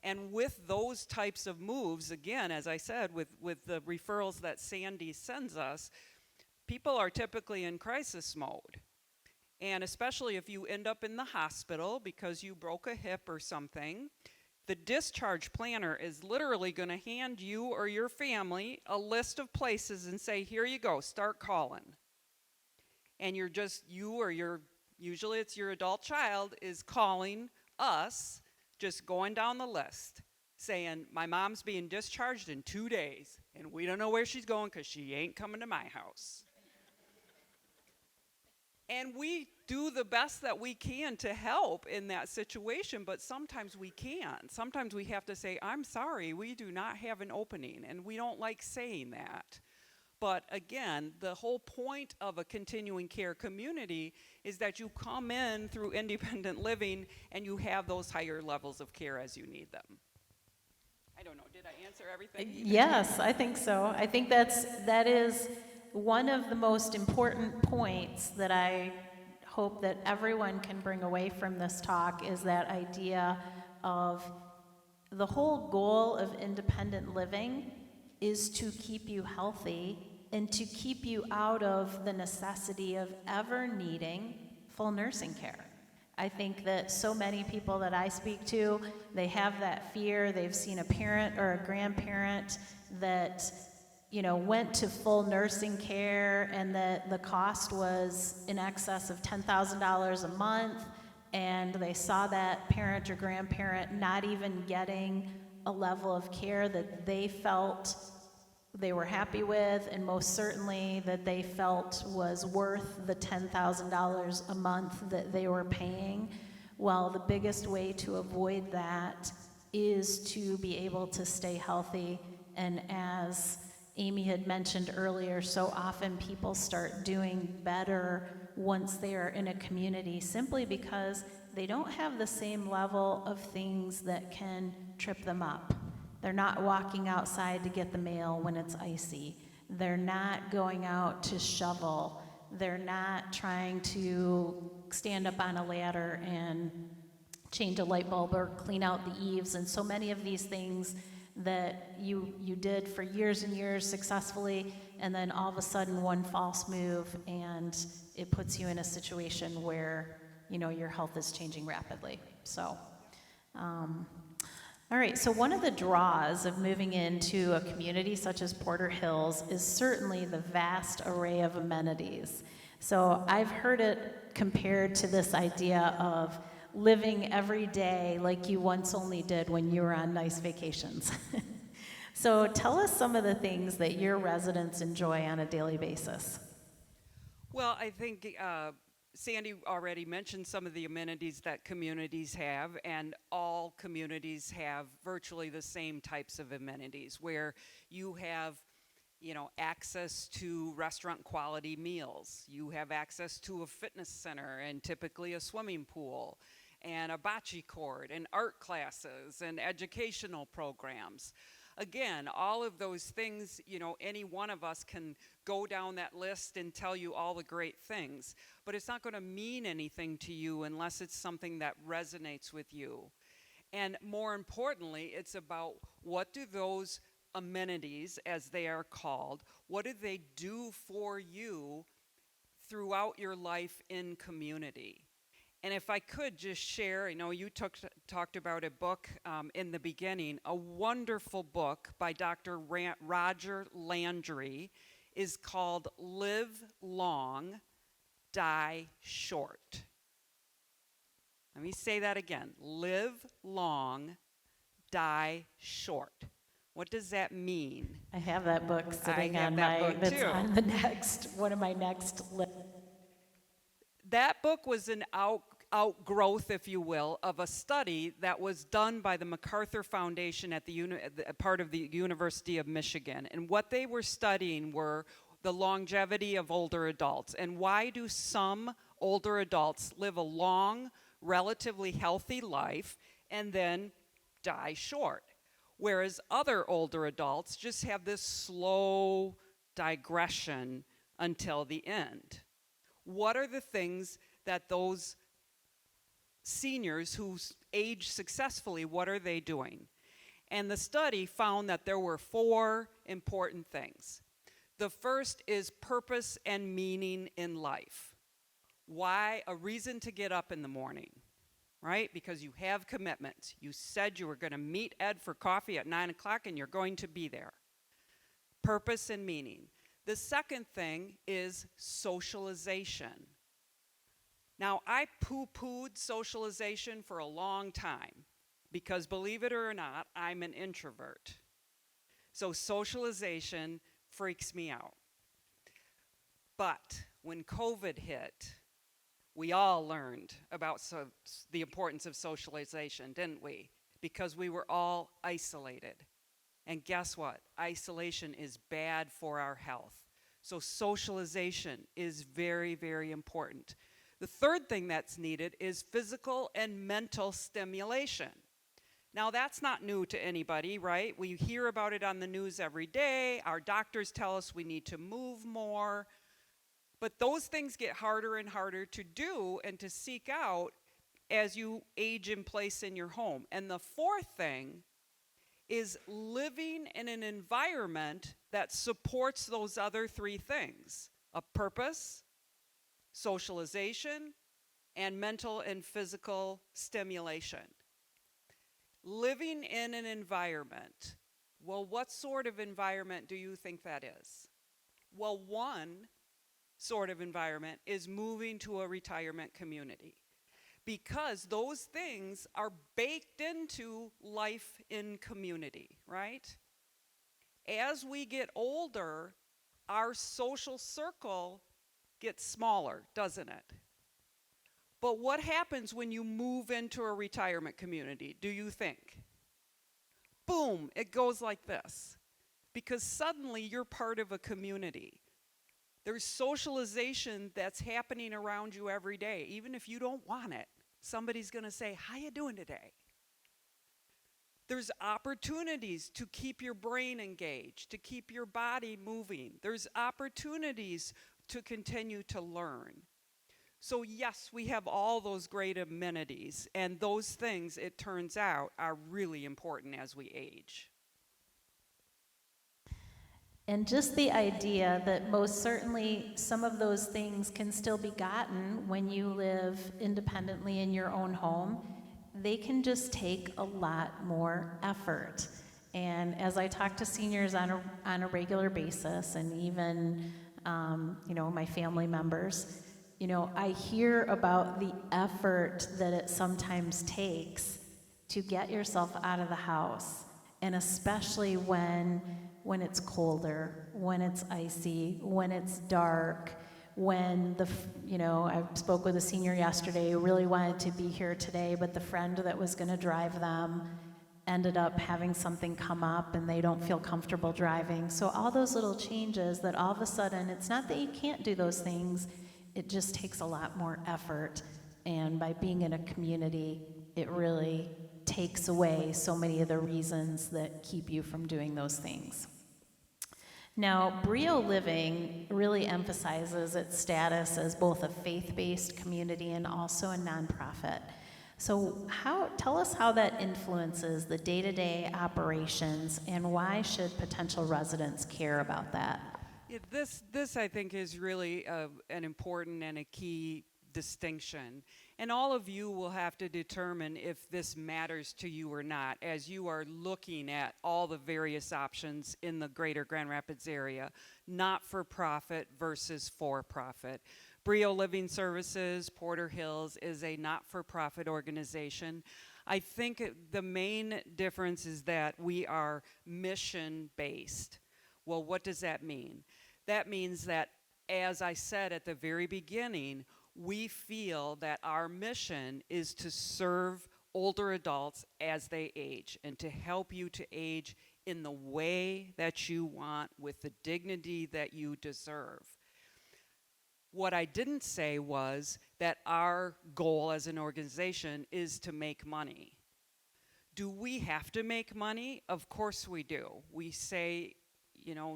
And with those types of moves, again, as I said, with the referrals that Sandy sends us, people are typically in crisis mode. And especially if you end up in the hospital because you broke a hip or something, the discharge planner is literally going to hand you or your family a list of places and say, here you go, start calling. And usually it's your adult child is calling us, just going down the list, saying, my mom's being discharged in 2 days, and we don't know where she's going because she ain't coming to my house. And we do the best that we can to help in that situation, but sometimes we can't. Sometimes we have to say, I'm sorry, we do not have an opening, and we don't like saying that. But again, the whole point of a continuing care community is that you come in through independent living and you have those higher levels of care as you need them. I don't know, did I answer everything? Yes, I think so. I think that is one of the most important points that I hope that everyone can bring away from this talk is that idea of the whole goal of independent living is to keep you healthy and to keep you out of the necessity of ever needing full nursing care. I think that so many people that I speak to, they have that fear. They've seen a parent or a grandparent that went to full nursing care and that the cost was in excess of $10,000 a month, and they saw that parent or grandparent not even getting a level of care that they felt they were happy with, and most certainly that they felt was worth the $10,000 a month that they were paying. Well, the biggest way to avoid that is to be able to stay healthy, and as Amy had mentioned earlier, so often people start doing better once they are in a community simply because they don't have the same level of things that can trip them up. They're not walking outside to get the mail when it's icy. They're not going out to shovel. They're not trying to stand up on a ladder and change a light bulb or clean out the eaves, and so many of these things that you did for years and years successfully, and then all of a sudden one false move and it puts you in a situation where your health is changing rapidly. So all right, so one of the draws of moving into a community such as Porter Hills is certainly the vast array of amenities. So I've heard it compared to this idea of living every day like you once only did when you were on nice vacations. So tell us some of the things that your residents enjoy on a daily basis. Well, I think Sandy already mentioned some of the amenities that communities have, and all communities have virtually the same types of amenities where you have, access to restaurant quality meals. You have access to a fitness center and typically a swimming pool and a bocce court and art classes and educational programs. Again, all of those things, any one of us can go down that list and tell you all the great things, but it's not going to mean anything to you unless it's something that resonates with you. And more importantly, it's about what do those amenities, as they are called, what do they do for you throughout your life in community? And if I could just share, I know you talked about a book in the beginning. A wonderful book by Dr. Roger Landry is called Live Long, Die Short. Let me say that again. Live long, die short. What does that mean? I have that book sitting have on that my, book that's too. on the next, one of my next lists. That book was an outgrowth, if you will, of a study that was done by the MacArthur Foundation at part of the University of Michigan. And what they were studying were the longevity of older adults. And why do some older adults live a long, relatively healthy life and then die short? Whereas other older adults just have this slow digression until the end. What are the things that those seniors who age successfully, what are they doing? And the study found that there were 4 important things. The first is purpose and meaning in life. Why? A reason to get up in the morning, right? Because you have commitments. You said you were going to meet Ed for coffee at 9 o'clock and you're going to be there. Purpose and meaning. The second thing is socialization. Now, I poo-pooed socialization for a long time because, believe it or not, I'm an introvert. So socialization freaks me out. But when COVID hit, we all learned about the importance of socialization, didn't we? Because we were all isolated. And guess what? Isolation is bad for our health. So socialization is very, very important. The third thing that's needed is physical and mental stimulation. Now, that's not new to anybody, right? We hear about it on the news every day. Our doctors tell us we need to move more. But those things get harder and harder to do and to seek out as you age in place in your home. And the fourth thing is living in an environment that supports those other 3 things: a purpose, socialization, and mental and physical stimulation. Living in an environment. Well, what sort of environment do you think that is? Well, one sort of environment is moving to a retirement community, because those things are baked into life in community, right? As we get older, our social circle gets smaller, doesn't it? But what happens when you move into a retirement community, do you think? Boom, it goes like this. Because suddenly you're part of a community. There's socialization that's happening around you every day. Even if you don't want it, somebody's going to say, "How you doing today?" There's opportunities to keep your brain engaged, to keep your body moving. There's opportunities to continue to learn. So yes, we have all those great amenities, and those things, it turns out, are really important as we age. And just the idea that most certainly some of those things can still be gotten when you live independently in your own home, they can just take a lot more effort. And as I talk to seniors on a regular basis, and even my family members, I hear about the effort that it sometimes takes to get yourself out of the house, and especially when it's colder, when it's icy, when it's dark, when I spoke with a senior yesterday who really wanted to be here today, but the friend that was going to drive them ended up having something come up and they don't feel comfortable driving. So all those little changes that all of a sudden, it's not that you can't do those things, it just takes a lot more effort. And by being in a community, it really takes away so many of the reasons that keep you from doing those things. Now, Brio Living really emphasizes its status as both a faith-based community and also a nonprofit. So tell us how that influences the day-to-day operations, and why should potential residents care about that? Yeah, this I think is really an important and a key distinction. And all of you will have to determine if this matters to you or not as you are looking at all the various options in the greater Grand Rapids area, not-for-profit versus for-profit. Brio Living Services, Porter Hills, is a not-for-profit organization. I think the main difference is that we are mission-based. Well, what does that mean? That means that, as I said at the very beginning, we feel that our mission is to serve older adults as they age and to help you to age in the way that you want with the dignity that you deserve. What I didn't say was that our goal as an organization is to make money. Do we have to make money? Of course we do. We say,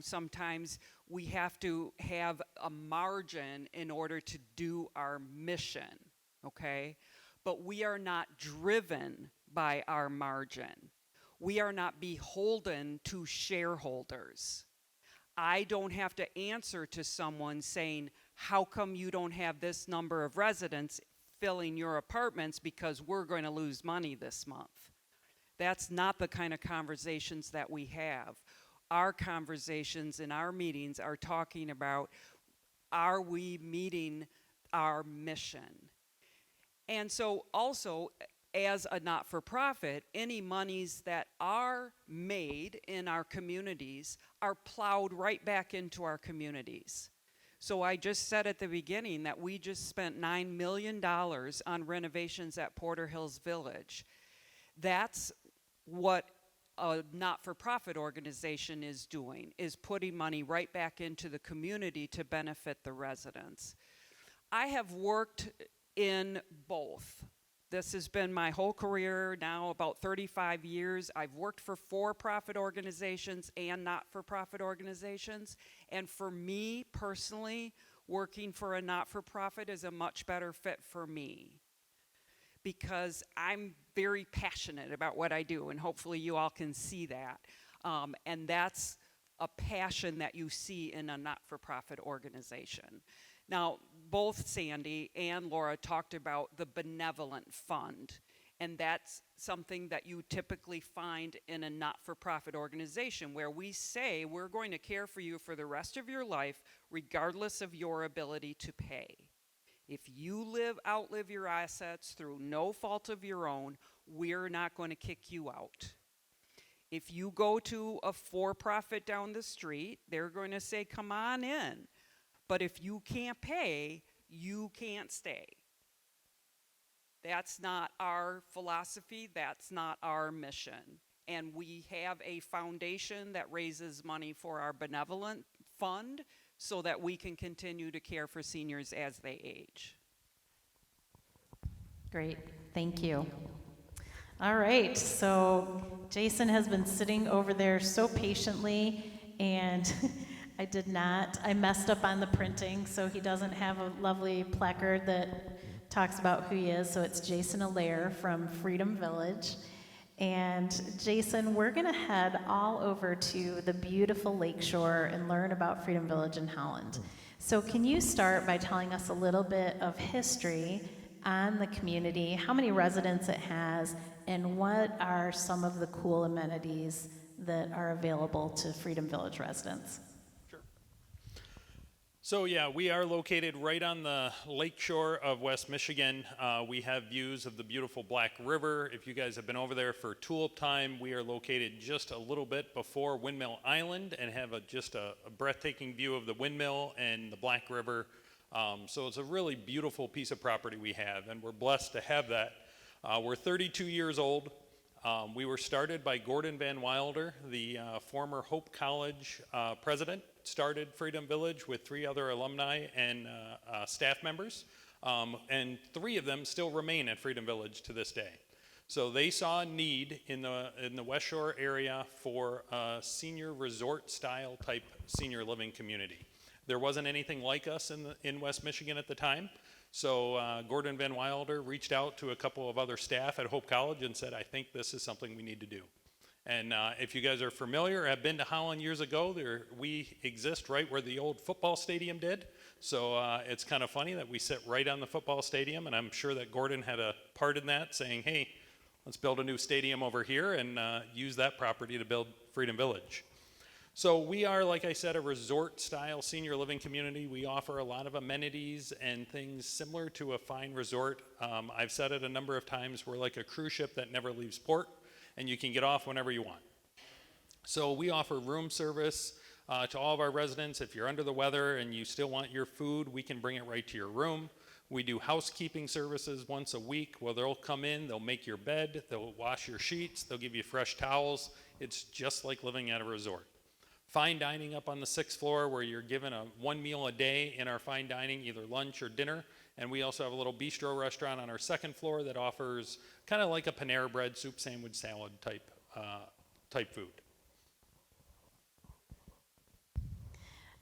sometimes we have to have a margin in order to do our mission, okay? But we are not driven by our margin. We are not beholden to shareholders. I don't have to answer to someone saying, how come you don't have this number of residents filling your apartments because we're going to lose money this month? That's not the kind of conversations that we have. Our conversations in our meetings are talking about, are we meeting our mission? And so also, as a not-for-profit, any monies that are made in our communities are plowed right back into our communities. So I just said at the beginning that we just spent $9 million on renovations at Porter Hills Village. That's what a not-for-profit organization is doing, is putting money right back into the community to benefit the residents. I have worked in both. This has been my whole career now, about 35 years. I've worked for for-profit organizations and not-for-profit organizations. And for me personally, working for a not-for-profit is a much better fit for me, because I'm very passionate about what I do, and hopefully you all can see that. And that's a passion that you see in a not-for-profit organization. Now, both Sandy and Laura talked about the benevolent fund, and that's something that you typically find in a not-for-profit organization, where we say we're going to care for you for the rest of your life regardless of your ability to pay. If you outlive your assets through no fault of your own, we're not going to kick you out. If you go to a for-profit down the street, they're going to say, come on in. But if you can't pay, you can't stay. That's not our philosophy. That's not our mission. And we have a foundation that raises money for our benevolent fund so that we can continue to care for seniors as they age. Great, thank you. All right, so Jason has been sitting over there so patiently, and I messed up on the printing, so he doesn't have a lovely placard that talks about who he is. So it's Jason Allaire from Freedom Village. And Jason, we're gonna head all over to the beautiful lakeshore and learn about Freedom Village in Holland. So can you start by telling us a little bit of history on the community, how many residents it has, and what are some of the cool amenities that are available to Freedom Village residents? So yeah, we are located right on the lake shore of West Michigan. We have views of the beautiful Black River. If you guys have been over there for tulip time, we are located just a little bit before Windmill Island and have just a breathtaking view of the windmill and the Black River So it's a really beautiful piece of property we have, and we're blessed to have that. We're 32 years old. We were started by Gordon Van Wilder, the former Hope College president, started Freedom Village with 3 other alumni and staff members, and 3 of them still remain at Freedom Village to this day. So they saw a need in the West Shore area for a senior resort style type senior living community. There wasn't anything like us in West Michigan at the time. So Gordon Van Wilder reached out to a couple of other staff at Hope College and said, I think this is something we need to do. And if you guys are familiar, have been to Holland years ago, we exist right where the old football stadium did. So it's kind of funny that we sit right on the football stadium, and I'm sure that Gordon had a part in that, saying, hey, let's build a new stadium over here and use that property to build Freedom Village. So we are, like I said, a resort-style senior living community. We offer a lot of amenities and things similar to a fine resort. I've said it a number of times, we're like a cruise ship that never leaves port, and you can get off whenever you want. So we offer room service to all of our residents. If you're under the weather and you still want your food, we can bring it right to your room. We do housekeeping services once a week where they'll come in, they'll make your bed, they'll wash your sheets, they'll give you fresh towels. It's just like living at a resort. Fine dining up on the 6th floor where you're given one meal a day in our fine dining, either lunch or dinner. And we also have a little bistro restaurant on our 2nd floor that offers kind of like a Panera Bread, soup, sandwich, salad type food.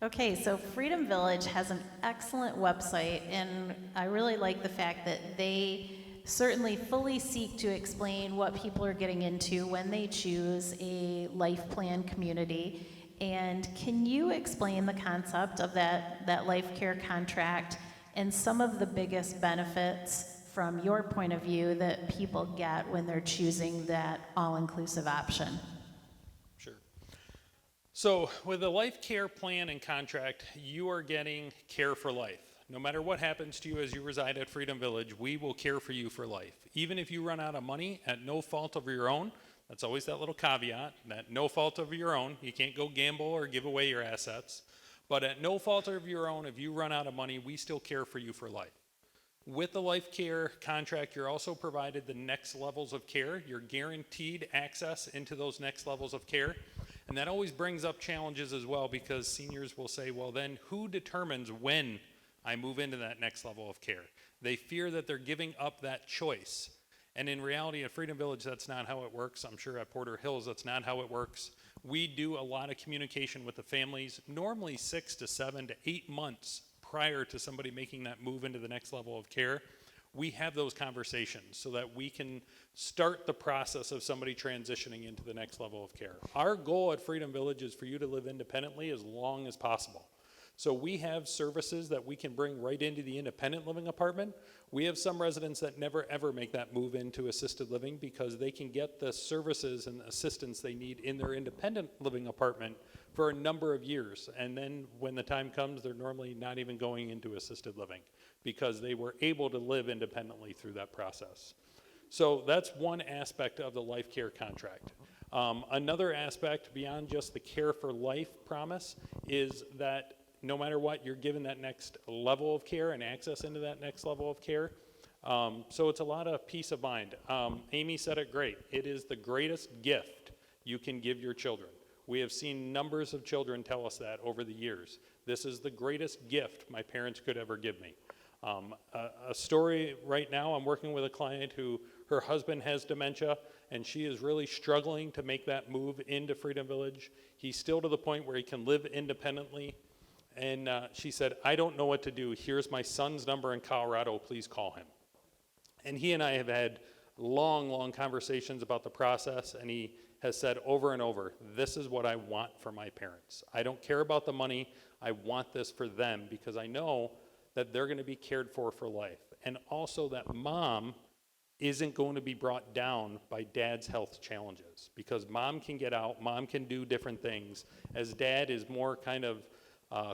Okay, so Freedom Village has an excellent website, and I really like the fact that they certainly fully seek to explain what people are getting into when they choose a life plan community. And can you explain the concept of that life care contract and some of the biggest benefits from your point of view that people get when they're choosing that all-inclusive option? Sure. So with a life care plan and contract, you are getting care for life. No matter what happens to you as you reside at Freedom Village, we will care for you for life. Even if you run out of money at no fault of your own, that's always that little caveat, that no fault of your own. You can't go gamble or give away your assets. But at no fault of your own, if you run out of money, we still care for you for life. With the life care contract, you're also provided the next levels of care. You're guaranteed access into those next levels of care. And that always brings up challenges as well, because seniors will say, well, then who determines when I move into that next level of care? They fear that they're giving up that choice. And in reality, at Freedom Village, that's not how it works. I'm sure at Porter Hills, that's not how it works. We do a lot of communication with the families, normally 6 to 7 to 8 months prior to somebody making that move into the next level of care. We have those conversations so that we can start the process of somebody transitioning into the next level of care. Our goal at Freedom Village is for you to live independently as long as possible. So we have services that we can bring right into the independent living apartment. We have some residents that never ever make that move into assisted living because they can get the services and assistance they need in their independent living apartment for a number of years. And then when the time comes, they're normally not even going into assisted living because they were able to live independently through that process. So that's one aspect of the life care contract. Another aspect beyond just the care for life promise is that no matter what, you're given that next level of care and access into that next level of care. So it's a lot of peace of mind. Amy said it great. It is the greatest gift you can give your children. We have seen numbers of children tell us that over the years. This is the greatest gift my parents could ever give me. A story right now, I'm working with a client who her husband has dementia, and she is really struggling to make that move into Freedom Village. He's still to the point where he can live independently. And she said, I don't know what to do. Here's my son's number in Colorado. Please call him. And he and I have had long, long conversations about the process. And he has said over and over, this is what I want for my parents. I don't care about the money. I want this for them because I know that they're going to be cared for life. And also that mom isn't going to be brought down by dad's health challenges because mom can get out. Mom can do different things. As dad is more kind of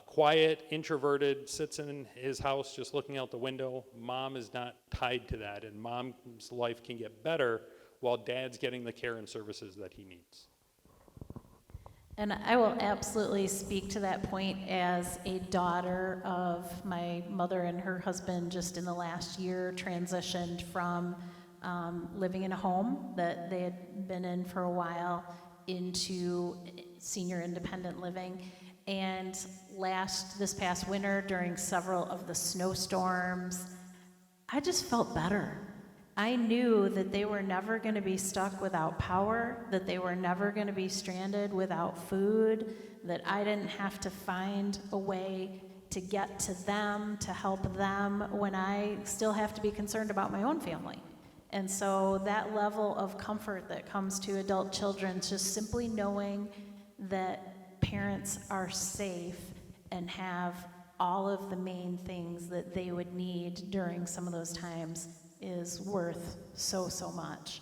quiet, introverted, sits in his house just looking out the window. Mom is not tied to that, and mom's life can get better while dad's getting the care and services that he needs. And I will absolutely speak to that point as a daughter of my mother and her husband just in the last year transitioned from living in a home that they had been in for a while into senior independent living. And this past winter, during several of the snowstorms, I just felt better. I knew that they were never going to be stuck without power, that they were never going to be stranded without food, that I didn't have to find a way to get to them, to help them, when I still have to be concerned about my own family. And so that level of comfort that comes to adult children, just simply knowing that parents are safe and have all of the main things that they would need during some of those times is worth so much.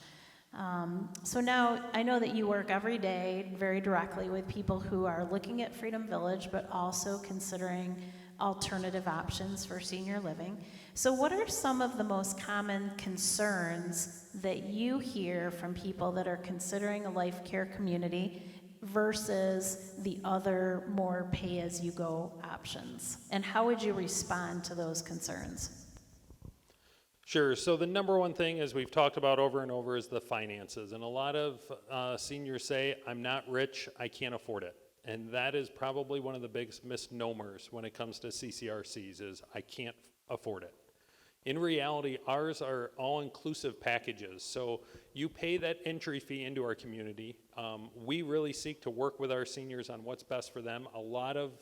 So now I know that you work every day very directly with people who are looking at Freedom Village, but also considering alternative options for senior living. So what are some of the most common concerns that you hear from people that are considering a life care community versus the other more pay-as-you-go options? And how would you respond to those concerns? Sure. So the number one thing, as we've talked about over and over, is the finances. And a lot of seniors say, I'm not rich, I can't afford it. And that is probably one of the biggest misnomers when it comes to CCRCs is, I can't afford it. In reality, ours are all-inclusive packages. So you pay that entry fee into our community. We really seek to work with our seniors on what's best for them. A lot of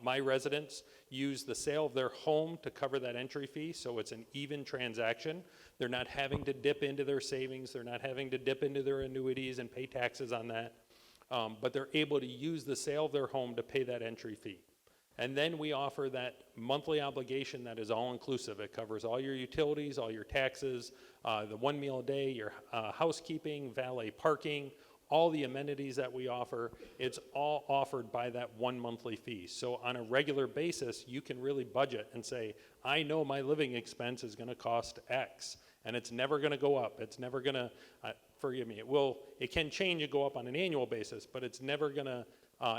my residents use the sale of their home to cover that entry fee, so it's an even transaction. They're not having to dip into their savings. They're not having to dip into their annuities and pay taxes on that. But they're able to use the sale of their home to pay that entry fee. And then we offer that monthly obligation that is all-inclusive. It covers all your utilities, all your taxes, the 1 meal a day, your housekeeping, valet parking, all the amenities that we offer. It's all offered by that one monthly fee. So on a regular basis, you can really budget and say, I know my living expense is going to cost X, and it's never going to go up. It's never going to, forgive me, it can change and go up on an annual basis, but it's never going to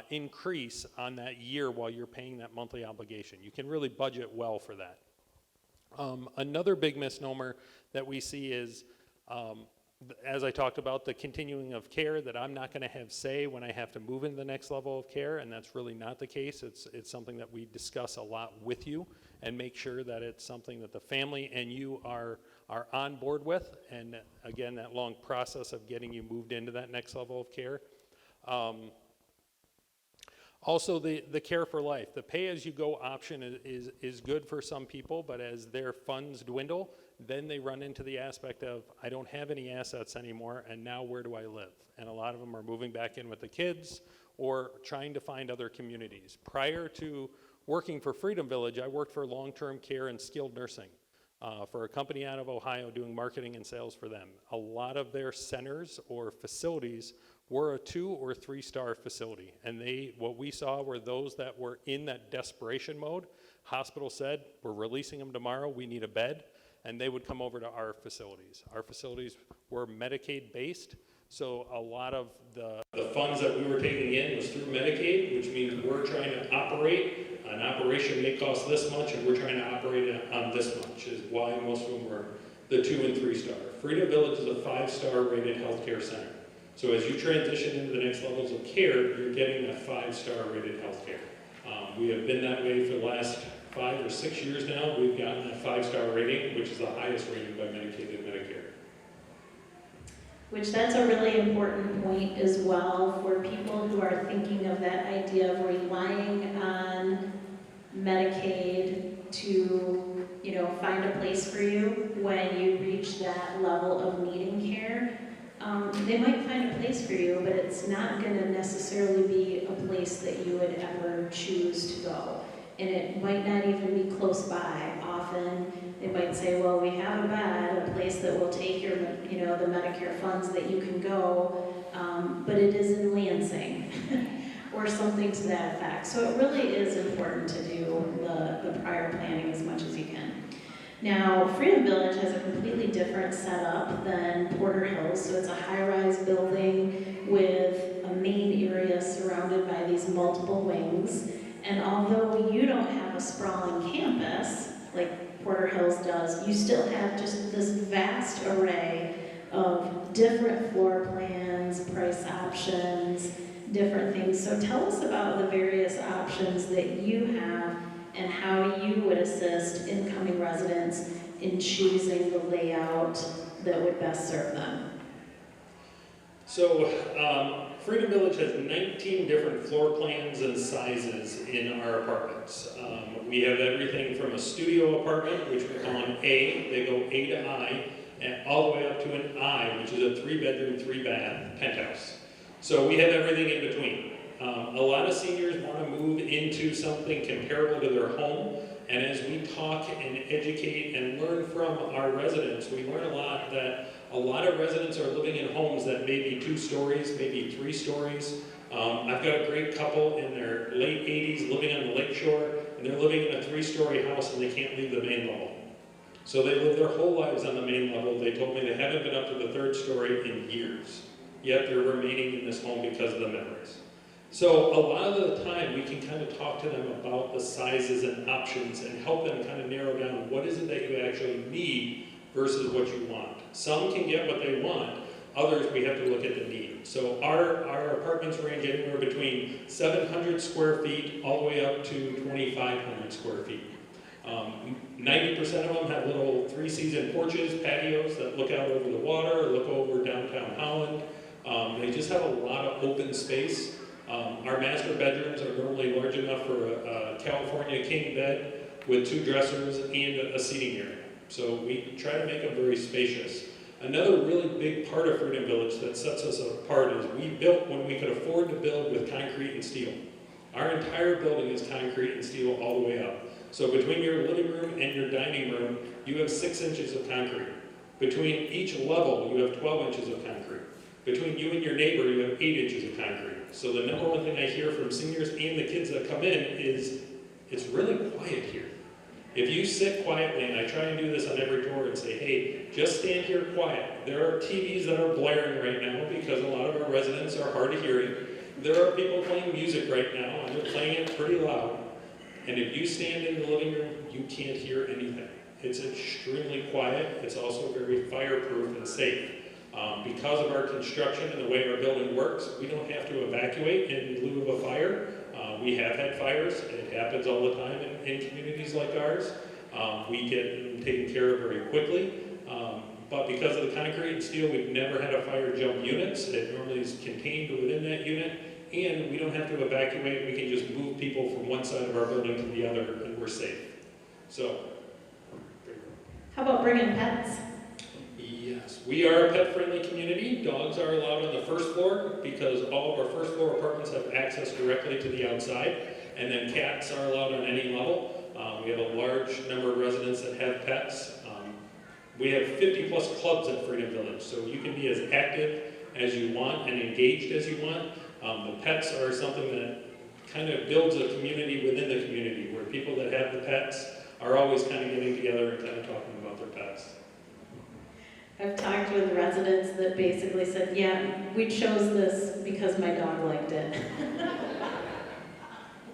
increase on that year while you're paying that monthly obligation. You can really budget well for that. Another big misnomer that we see is, as I talked about, the continuing of care, that I'm not going to have say when I have to move into the next level of care, and that's really not the case. It's something that we discuss a lot with you and make sure that it's something that the family and you are on board with, and again, that long process of getting you moved into that next level of care. Also, the Care for Life. The pay-as-you-go option is good for some people, but as their funds dwindle, then they run into the aspect of, I don't have any assets anymore, and now where do I live? And a lot of them are moving back in with the kids or trying to find other communities. Prior to working for Freedom Village, I worked for long-term care and skilled nursing for a company out of Ohio doing marketing and sales for them. A lot of their centers or facilities were a 2 or 3 star facility, and what we saw were those that were in that desperation mode. Hospital said, we're releasing them tomorrow, we need a bed, and they would come over to our facilities. Our facilities were Medicaid based, so a lot of the funds that we were taking in was through Medicaid, which means we're trying to operate. An operation may cost this much, and we're trying to operate it on this much, is why most of them were the 2 and 3 star. Freedom Village is a 5-star rated healthcare center. So as you transition into the next levels of care, you're getting a 5-star rated healthcare. We have been that way for the last 5 or 6 years now. We've gotten a 5-star rating, which is the highest rating by Medicaid and Medicare. Which that's a really important point as well for people who are thinking of that idea of relying on Medicaid to, find a place for you when you reach that level of needing care. They might find a place for you, but it's not going to necessarily be a place that you would ever choose to go. And it might not even be close by. Often they might say, well, we have a bed, a place that will take your, the Medicare funds that you can go, but it is in Lansing or something to that effect. So it really is important to do the prior planning as much as you can. Now, Freedom Village has a completely different setup than Porter Hills, so it's a high-rise building with a main area surrounded by these multiple wings. And although you don't have a sprawling campus like Porter Hills does, you still have just this vast array of different floor plans, price options, different things. So tell us about the various options that you have and how you would assist incoming residents in choosing the layout that would best serve them. So Freedom Village has 19 different floor plans and sizes in our apartments. We have everything from a studio apartment, which we call an A, they go A to I, and all the way up to an I, which is a 3-bedroom, 3-bath penthouse. So we have everything in between. A lot of seniors want to move into something comparable to their home, and as we talk and educate and learn from our residents, we learn a lot that a lot of residents are living in homes that may be 2 stories, maybe 3 stories. I've got a great couple in their late 80s living on the lake shore, and they're living in a 3-story house and they can't leave the main level. So they live their whole lives on the main level. They told me they haven't been up to the 3rd story in years, yet they're remaining in this home because of the memories. So a lot of the time we can kind of talk to them about the sizes and options and help them kind of narrow down what is it that you actually need versus what you want. Some can get what they want, others we have to look at the need. So our apartments range anywhere between 700 square feet all the way up to 2,500 square feet. 90% of them have little 3-season porches, patios that look out over the water, or look over downtown Holland. They just have a lot of open space. Our master bedrooms are normally large enough for a California king bed with 2 dressers and a seating area. So we try to make them very spacious. Another really big part of Freedom Village that sets us apart is we built when we could afford to build with concrete and steel. Our entire building is concrete and steel all the way up. So between your living room and your dining room, you have 6 inches of concrete. Between each level, you have 12 inches of concrete. Between you and your neighbor, you have 8 inches of concrete. So the number one thing I hear from seniors and the kids that come in is, it's really quiet here. If you sit quietly, and I try and do this on every tour and say, hey, just stand here quiet. There are TVs that are blaring right now because a lot of our residents are hard of hearing. There are people playing music right now, and they're playing it pretty loud. And if you stand in the living room, you can't hear anything. It's extremely quiet. It's also very fireproof and safe. Because of our construction and the way our building works, we don't have to evacuate in lieu of a fire. We have had fires. It happens all the time in communities like ours. We get them taken care of very quickly. But because of the concrete and steel, we've never had a fire jump units. It normally is contained within that unit. And we don't have to evacuate. We can just move people from one side of our building to the other, and we're safe. So, How about bringing pets? yes, we are a pet-friendly community. Dogs are allowed on the first floor because all of our first floor apartments have access directly to the outside, and then cats are allowed on any level. We have a large number of residents that have pets. We have 50-plus clubs at Freedom Village, so you can be as active as you want and engaged as you want. The pets are something that kind of builds a community within the community, where people that have the pets are always kind of getting together and kind of talking about their pets. I've talked with residents that basically said, yeah, we chose this because my dog liked it.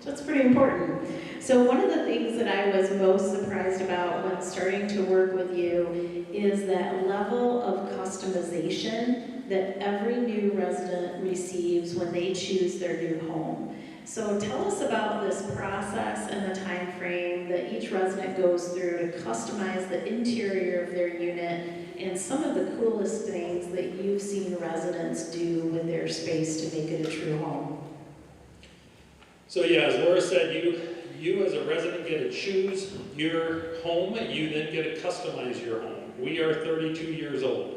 That's pretty important. So one of the things that I was most surprised about when starting to work with you is that level of customization that every new resident receives when they choose their new home. So tell us about this process and the time frame that each resident goes through to customize the interior of their unit and some of the coolest things that you've seen residents do with their space to make it a true home. So yeah, as Laura said, you as a resident get to choose your home, you then get to customize your home. We are 32 years old.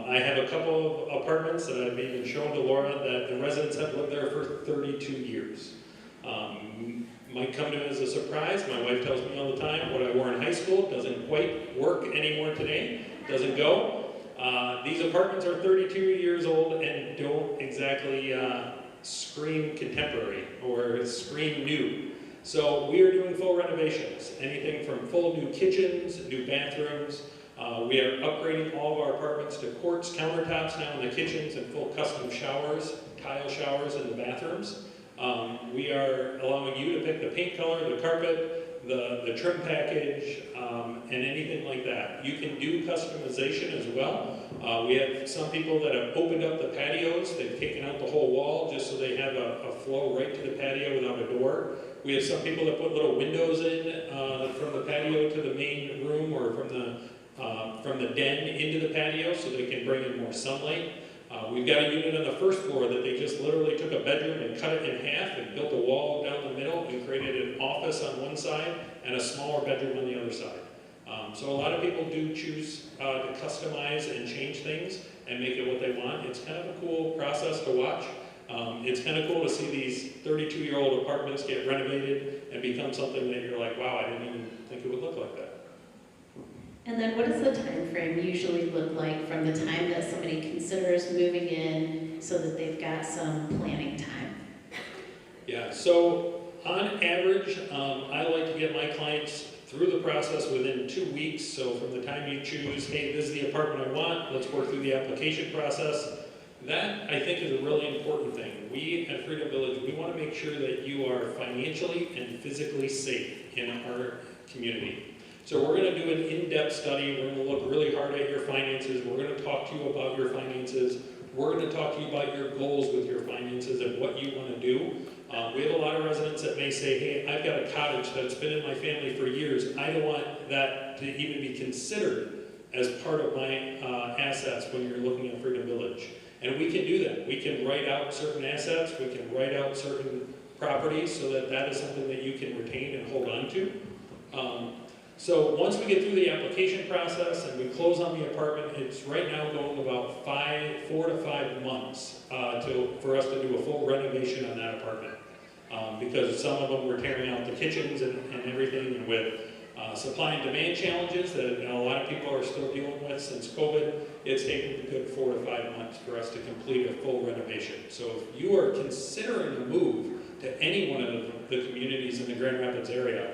I have a couple of apartments that I've even shown to Laura that the residents have lived there for 32 years. Might come to me as a surprise. My wife tells me all the time what I wore in high school doesn't quite work anymore today, doesn't go. These apartments are 32 years old and don't exactly scream contemporary or scream new. So we are doing full renovations, anything from full new kitchens, new bathrooms. We are upgrading all of our apartments to quartz countertops now in the kitchens and full custom showers, tile showers in the bathrooms. We are allowing you to pick the paint color, the carpet, the trim package, and anything like that. You can do customization as well. We have some people that have opened up the patios. They've taken out the whole wall just so they have a flow right to the patio without a door. We have some people that put little windows in from the patio to the main room, or from the den into the patio, so they can bring in more sunlight. We've got a unit on the first floor that they just literally took a bedroom and cut it in half and built a wall down the middle and created an office on one side and a smaller bedroom on the other side. So a lot of people do choose to customize and change things and make it what they want. It's kind of a cool process to watch. It's kind of cool to see these 32-year-old apartments get renovated and become something that you're like, wow, I didn't even think it would look like that. And then what does the time frame usually look like from the time that somebody considers moving in so that they've got some planning time? Yeah, so on average, I like to get my clients through the process within 2 weeks. So from the time you choose, hey, this is the apartment I want, let's work through the application process. That, I think, is a really important thing. We at Freedom Village, we want to make sure that you are financially and physically safe in our community. So we're going to do an in-depth study. We're going to look really hard at your finances. We're going to talk to you about your finances. We're going to talk to you about your goals with your finances and what you want to do. We have a lot of residents that may say, hey, I've got a cottage that's been in my family for years. I don't want that to even be considered as part of my assets when you're looking at Freedom Village. And we can do that. We can write out certain assets. We can write out certain properties so that that is something that you can retain and hold on to. So once we get through the application process and we close on the apartment, it's right now going about 4 to 5 months for us to do a full renovation on that apartment. Because some of them were tearing out the kitchens and everything, and with supply and demand challenges that a lot of people are still dealing with since COVID, it's taken a good 4 to 5 months for us to complete a full renovation. So if you are considering a move to any one of the communities in the Grand Rapids area,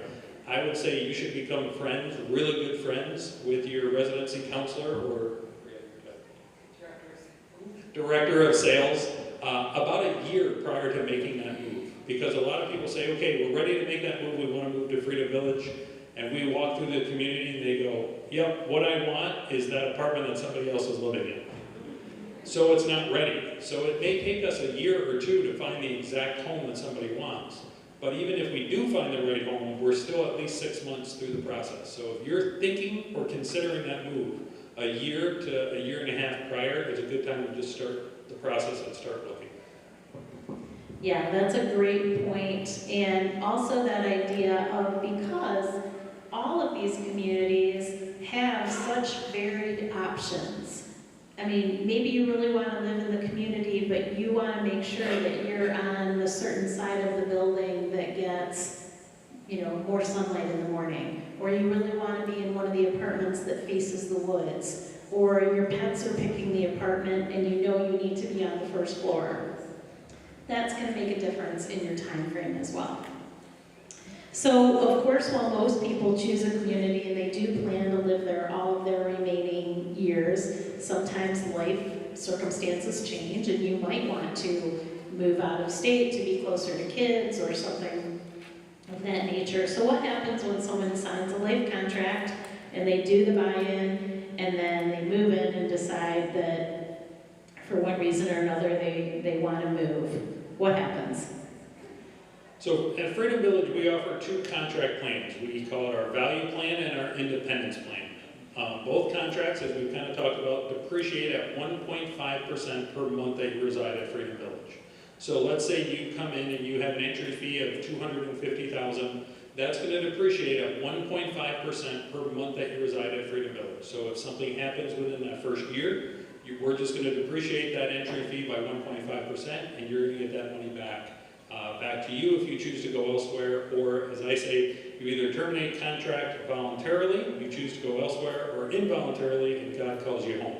I would say you should become friends, really good friends, with your residency counselor or director of sales about a year prior to making that move. Because a lot of people say, okay, we're ready to make that move, we want to move to Freedom Village, and we walk through the community and they go, yep, what I want is that apartment that somebody else is living in. So it's not ready. So it may take us a year or two to find the exact home that somebody wants. But even if we do find the right home, we're still at least 6 months through the process. So if you're thinking or considering that move, a year to a year and a half prior is a good time to just start the process and start looking. Yeah, that's a great point. And also that idea of, because all of these communities have such varied options. I mean, maybe you really want to live in the community, but you want to make sure that you're on the certain side of the building that gets, more sunlight in the morning. Or you really want to be in one of the apartments that faces the woods. Or your pets are picking the apartment and you know you need to be on the first floor. That's going to make a difference in your time frame as well. So, of course, while most people choose a community and they do plan to live there all of their remaining years, sometimes life circumstances change and you might want to move out of state to be closer to kids or something of that nature. So what happens when someone signs a life contract and they do the buy-in and then they move in and decide that for one reason or another they want to move? What happens? So at Freedom Village, we offer 2 contract plans. We call it our value plan and our independence plan. Both contracts, as we've kind of talked about, depreciate at 1.5% per month that you reside at Freedom Village. So let's say you come in and you have an entry fee of $250,000. That's going to depreciate at 1.5% per month that you reside at Freedom Village. So if something happens within that first year, we're just going to depreciate that entry fee by 1.5%, and you're going to get that money back to you if you choose to go elsewhere, or as I say, you either terminate contract voluntarily, you choose to go elsewhere, or involuntarily, and God calls you home.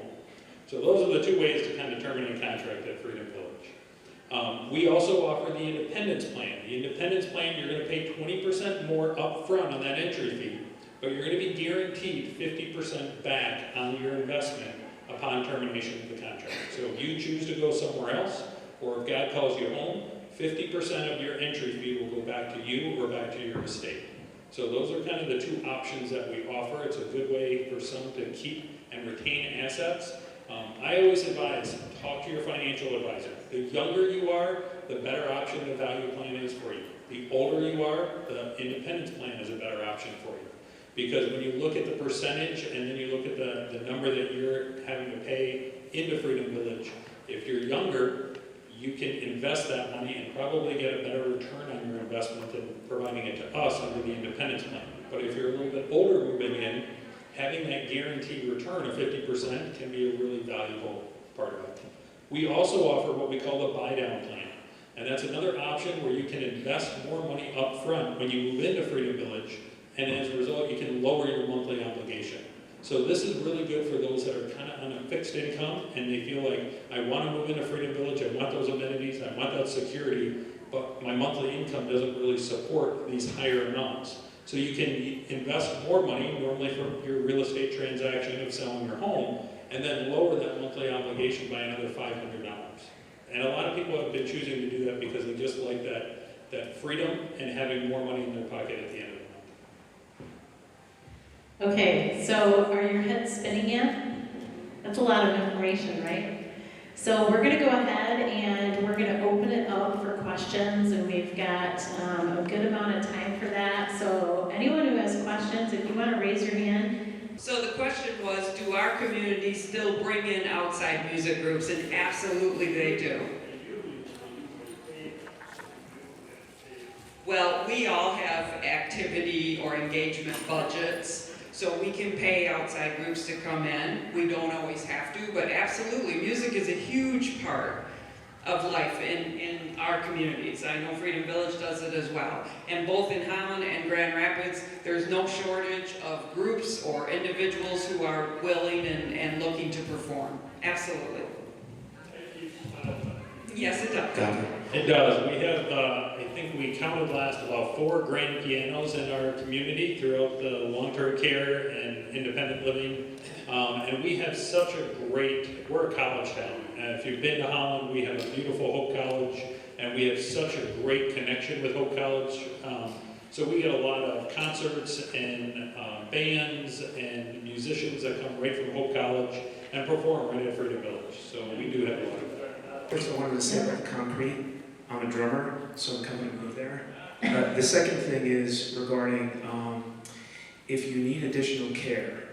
So those are the 2 ways to kind of terminate contract at Freedom Village. We also offer the independence plan. The independence plan, you're going to pay 20% more upfront on that entry fee, but you're going to be guaranteed 50% back on your investment upon termination of the contract. So if you choose to go somewhere else, or if God calls you home, 50% of your entry fee will go back to you or back to your estate. So those are kind of the two options that we offer. It's a good way for some to keep and retain assets. I always advise, talk to your financial advisor. The younger you are, the better option the value plan is for you. The older you are, the independence plan is a better option for you. Because when you look at the percentage and then you look at the number that you're having to pay into Freedom Village, if you're younger, you can invest that money and probably get a better return on your investment than providing it to us under the independence plan. But if you're a little bit older moving in, having that guaranteed return of 50% can be a really valuable part of it. We also offer what we call the buy-down plan. And that's another option where you can invest more money up front when you move into Freedom Village, and as a result, you can lower your monthly obligation. So this is really good for those that are kind of on a fixed income, and they feel like, I want to move into Freedom Village, I want those amenities, I want that security, but my monthly income doesn't really support these higher amounts. So you can invest more money, normally from your real estate transaction of selling your home, and then lower that monthly obligation by another $500. And a lot of people have been choosing to do that because they just like that freedom and having more money in their pocket at the end of the month. Okay, so are your heads spinning yet? That's a lot of information, right? So we're going to go ahead and we're going to open it up for questions, and we've got a good amount of time for that. So anyone who has questions, if you want to raise your hand. So the question was, do our communities still bring in outside music groups? And absolutely they do. Well, we all have activity or engagement budgets, so we can pay outside groups to come in. We don't always have to, but absolutely, music is a huge part of life in our communities. I know Freedom Village does it as well. And both in Holland and Grand Rapids, there's no shortage of groups or individuals who are willing and looking to perform. Absolutely. Yes, it does. It does. We have, I think we counted last about 4 grand pianos in our community throughout the long-term care and independent living. And we have such a great, we're a college town. If you've been to Holland, we have a beautiful Hope College, and we have such a great connection with Hope College. So we get a lot of concerts and bands and musicians that come right from Hope College and perform right at Freedom Village. So we do have a lot of that. First, I wanted to say about concrete. I'm a drummer, so I'm coming to move there. The second thing is regarding if you need additional care.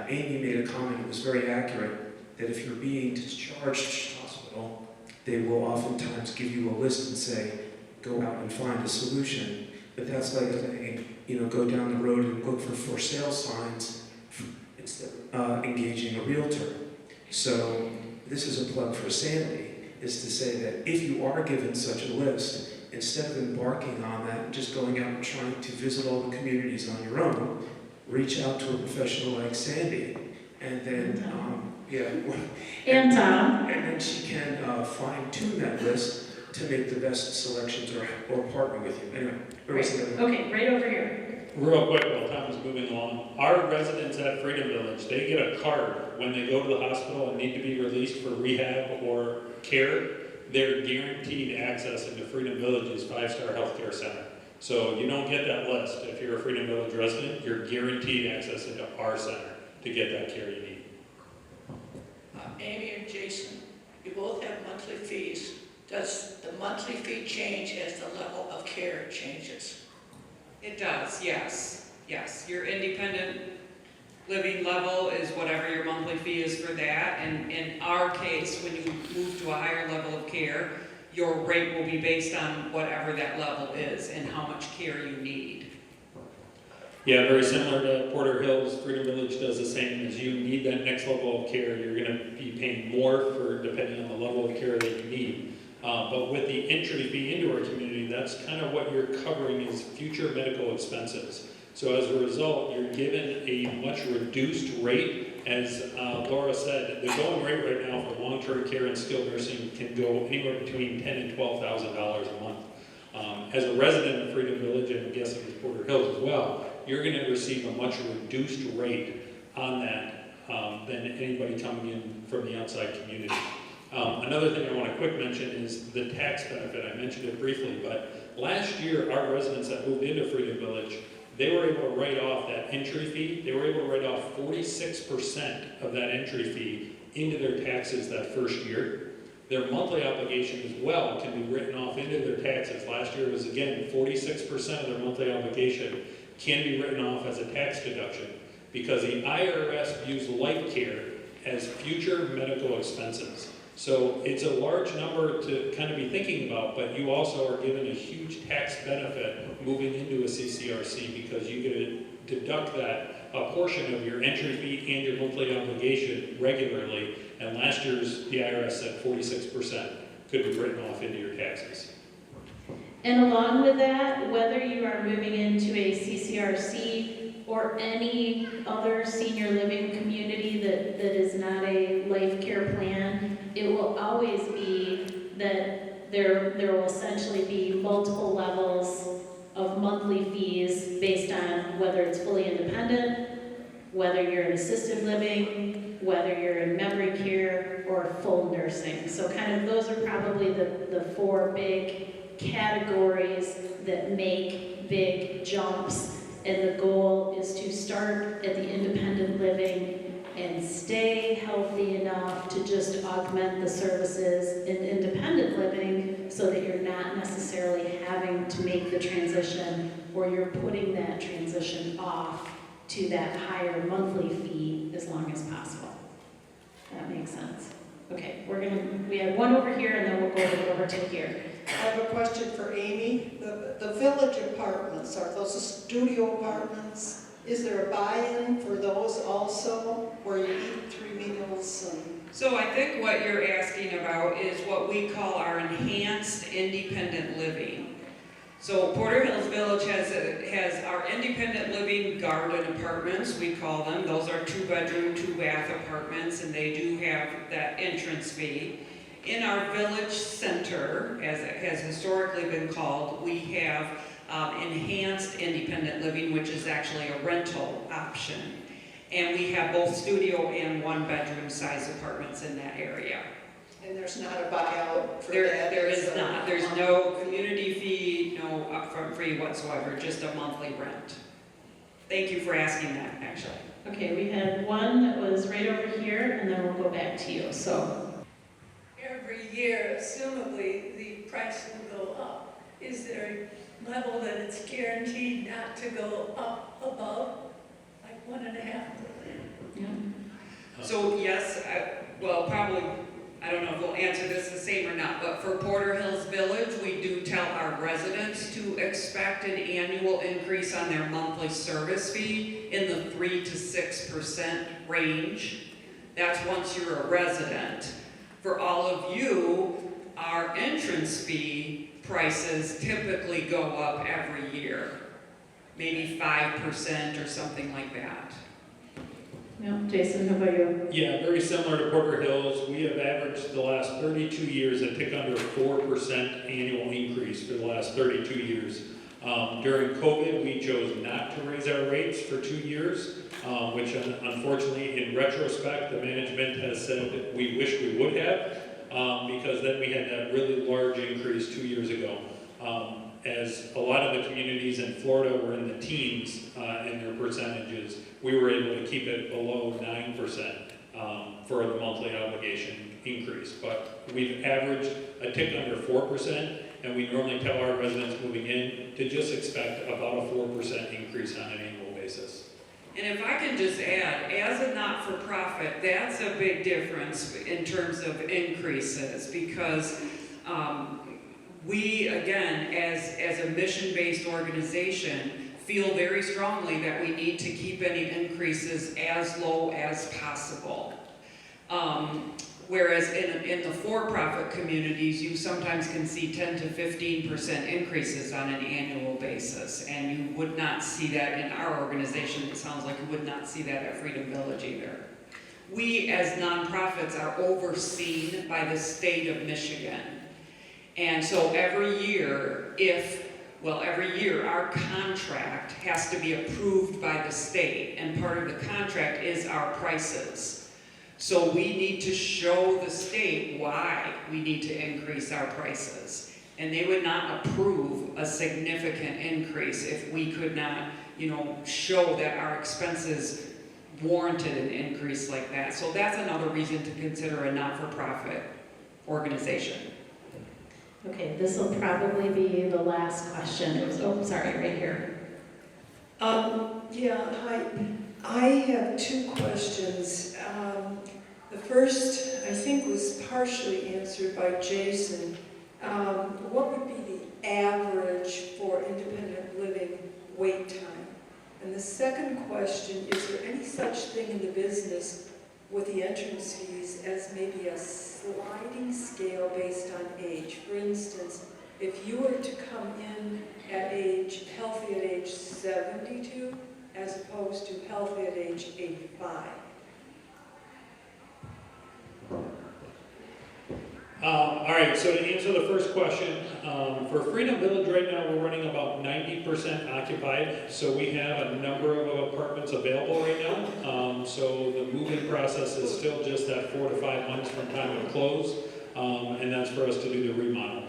Amy made a comment, it was very accurate, that if you're being discharged from the hospital, they will oftentimes give you a list and say, go out and find a solution. But that's like saying, go down the road and look for sale signs instead of engaging a realtor. So this is a plug for Sandy, is to say that if you are given such a list, instead of embarking on that and just going out and trying to visit all the communities on your own, reach out to a professional like Sandy, and then, And Tom. and then she can fine-tune that list to make the best selections or partner with you. Anyway, Okay, right over here. Real quick, while Tom is moving along, our residents at Freedom Village, they get a card when they go to the hospital and need to be released for rehab or care. They're guaranteed access into Freedom Village's 5-star healthcare center. So you don't get that list. If you're a Freedom Village resident, you're guaranteed access into our center to get that care you need. Amy and Jason, you both have monthly fees. Does the monthly fee change as the level of care changes? It does, yes. Yes, your independent living level is whatever your monthly fee is for that. And in our case, when you move to a higher level of care, your rate will be based on whatever that level is and how much care you need. Yeah, very similar to Porter Hills. Freedom Village does the same. As you need that next level of care, you're going to be paying more for depending on the level of care that you need. But with the entry fee into our community, that's kind of what you're covering is future medical expenses. So as a result, you're given a much reduced rate As Laura said, the going rate right now for long-term care and skilled nursing can go anywhere between $10,000 and $12,000 a month. As a resident of Freedom Village, and I'm guessing it's Porter Hills as well, you're going to receive a much reduced rate on that than anybody coming in from the outside community. Another thing I want to quick mention is the tax benefit. I mentioned it briefly, but last year our residents that moved into Freedom Village, they were able to write off that entry fee. They were able to write off 46% of that entry fee into their taxes that first year. Their monthly obligation as well can be written off into their taxes. Last year was, again, 46% of their monthly obligation can be written off as a tax deduction because the IRS views life care as future medical expenses. So it's a large number to kind of be thinking about, but you also are given a huge tax benefit moving into a CCRC because you get to deduct that a portion of your entry fee and your monthly obligation regularly. And last year's, the IRS said 46% could be written off into your taxes. And along with that, whether you are moving into a CCRC or any other senior living community that is not a life care plan, it will always be that there will essentially be multiple levels of monthly fees based on whether it's fully independent, whether you're in assisted living, whether you're in memory care or full nursing. So kind of those are probably the four big categories that make big jumps. And the goal is to start at the independent living and stay healthy enough to just augment the services in independent living so that you're not necessarily having to make the transition or you're putting that transition off to that higher monthly fee as long as possible. That makes sense. Okay, we have one over here and then we'll go over to here. I have a question for Amy. The village apartments, are those studio apartments? Is there a buy-in for those also, where you eat 3 meals? So I think what you're asking about is what we call our enhanced independent living. So Porter Hills Village has our independent living garden apartments, we call them. Those are 2-bedroom, 2-bath apartments, and they do have that entrance fee. In our village center, as it has historically been called, we have enhanced independent living, which is actually a rental option. And we have both studio and 1-bedroom size apartments in that area. And there's not a buyout for that? There is not. There's no community fee, no upfront fee whatsoever, just a monthly rent. Thank you for asking that, actually. Okay, we had one that was right over here, and then we'll go back to you. So every year, assumably, the price will go up. Is there a level that it's guaranteed not to go up above, like 1.5%? yeah. So yes, probably, I don't know if we'll answer this the same or not, but for Porter Hills Village, we do tell our residents to expect an annual increase on their monthly service fee in the 3 to 6% range. That's once you're a resident. For all of you, our entrance fee prices typically go up every year, maybe 5% or something like that. Yeah, Jason, how about you? Yeah, very similar to Porter Hills. We have averaged the last 32 years a tick under 4% annual increase for the last 32 years. During COVID, we chose not to raise our rates for 2 years, which unfortunately, in retrospect, the management has said we wish we would have, because then we had that really large increase 2 years ago. As a lot of the communities in Florida were in the teens in their percentages, we were able to keep it below 9% for the monthly obligation increase. But we've averaged a tick under 4%, and we normally tell our residents moving in to just expect about a 4% increase on an annual basis. And if I can just add, as a not-for-profit, that's a big difference in terms of increases, because we, again, as a mission-based organization, feel very strongly that we need to keep any increases as low as possible. Whereas in the for-profit communities, you sometimes can see 10 to 15% increases on an annual basis, and you would not see that in our organization. It sounds like you would not see that at Freedom Village either. We as nonprofits are overseen by the state of Michigan. And so every year, our contract has to be approved by the state, and part of the contract is our prices. So we need to show the state why we need to increase our prices. And they would not approve a significant increase if we could not, show that our expenses warranted an increase like that. So that's another reason to consider a not-for-profit organization. Okay, this will probably be the last question. Sorry, right here. Yeah, hi. I have two questions. The first, I think, was partially answered by Jason. What would be the average for independent living wait time? And the second question, is there any such thing in the business with the entrance fees as maybe a sliding scale based on age? For instance, if you were to come in healthy at age 72, as opposed to healthy at age 85. All right, so to answer the first question, for Freedom Village right now, we're running about 90% occupied. So we have a number of apartments available right now. So the move-in process is still just that 4 to 5 months from time of close, and that's for us to do the remodel.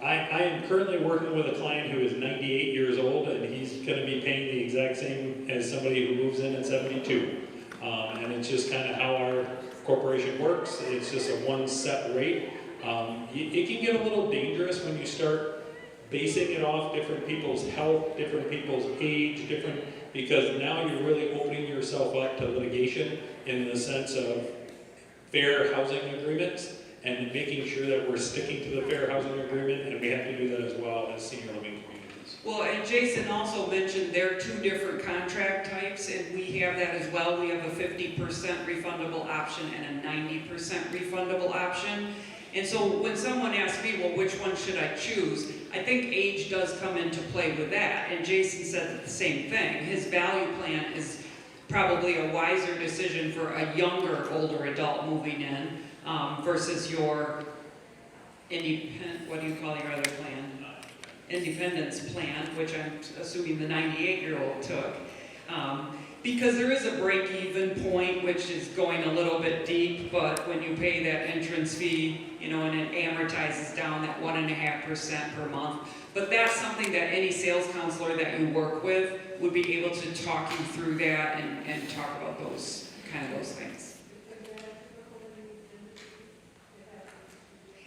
I am currently working with a client who is 98 years old, and he's going to be paying the exact same as somebody who moves in at 72. And it's just kind of how our corporation works. It's just a one set rate. It can get a little dangerous when you start basing it off different people's health, different people's age, because now you're really opening yourself up to litigation in the sense of fair housing agreements and making sure that we're sticking to the fair housing agreement, and we have to do that as well as senior living communities. Well, and Jason also mentioned there are 2 different contract types, and we have that as well. We have a 50% refundable option and a 90% refundable option. And so when someone asks me, well, which one should I choose? I think age does come into play with that. And Jason said the same thing. His value plan is probably a wiser decision for a younger, older adult moving in versus your what do you call your other plan? Independence plan, which I'm assuming the 98-year-old took. Because there is a break-even point, which is going a little bit deep, but when you pay that entrance fee, and it amortizes down that 1.5% per month. But that's something that any sales counselor that you work with would be able to talk you through that and talk about those things.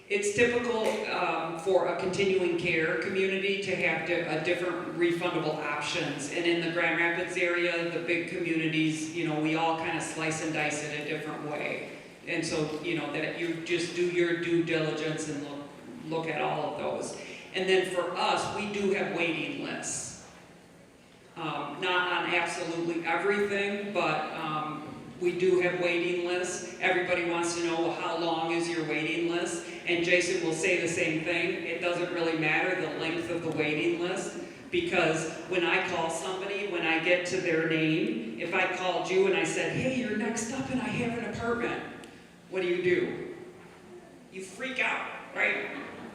It's typical for a continuing care community to have different refundable options. And in the Grand Rapids area, the big communities, we all kind of slice and dice it a different way. And so, that you just do your due diligence and look at all of those. And then for us, we do have waiting lists. Not on absolutely everything, but we do have waiting lists. Everybody wants to know how long is your waiting list. And Jason will say the same thing. It doesn't really matter the length of the waiting list, because when I call somebody, when I get to their name, if I called you and I said, hey, you're next up and I have an apartment, what do? You freak out, right?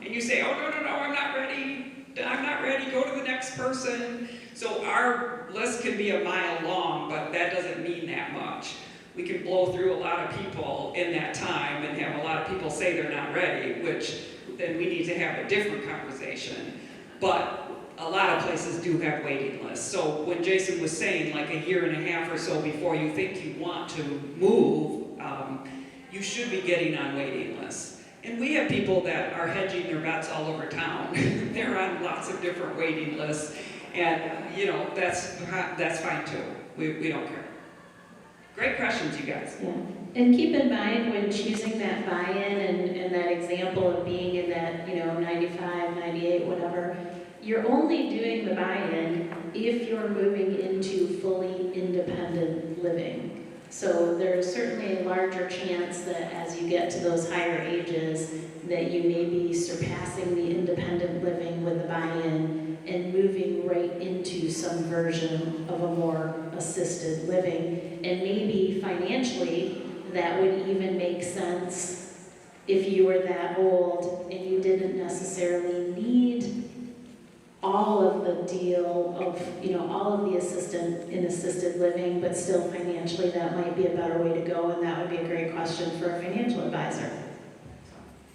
And you say, oh, no, I'm not ready. I'm not ready, go to the next person. So our list can be a mile long, but that doesn't mean that much. We can blow through a lot of people in that time and have a lot of people say they're not ready, which then we need to have a different conversation. But a lot of places do have waiting lists. So when Jason was saying like a year and a half or so before you think you want to move, you should be getting on waiting lists. And we have people that are hedging their bets all over town. They're on lots of different waiting lists. And, that's fine too. We don't care. Great questions, you guys. Yeah. And keep in mind when choosing that buy-in and that example of being in that, 95, 98, whatever, you're only doing the buy-in if you're moving into fully independent living. So there's certainly a larger chance that as you get to those higher ages that you may be surpassing the independent living with the buy-in and moving right into some version of a more assisted living. And maybe financially, that would even make sense if you were that old and you didn't necessarily need all of the deal of, you know, all of the assisted living, but still financially that might be a better way to go, and that would be a great question for a financial advisor.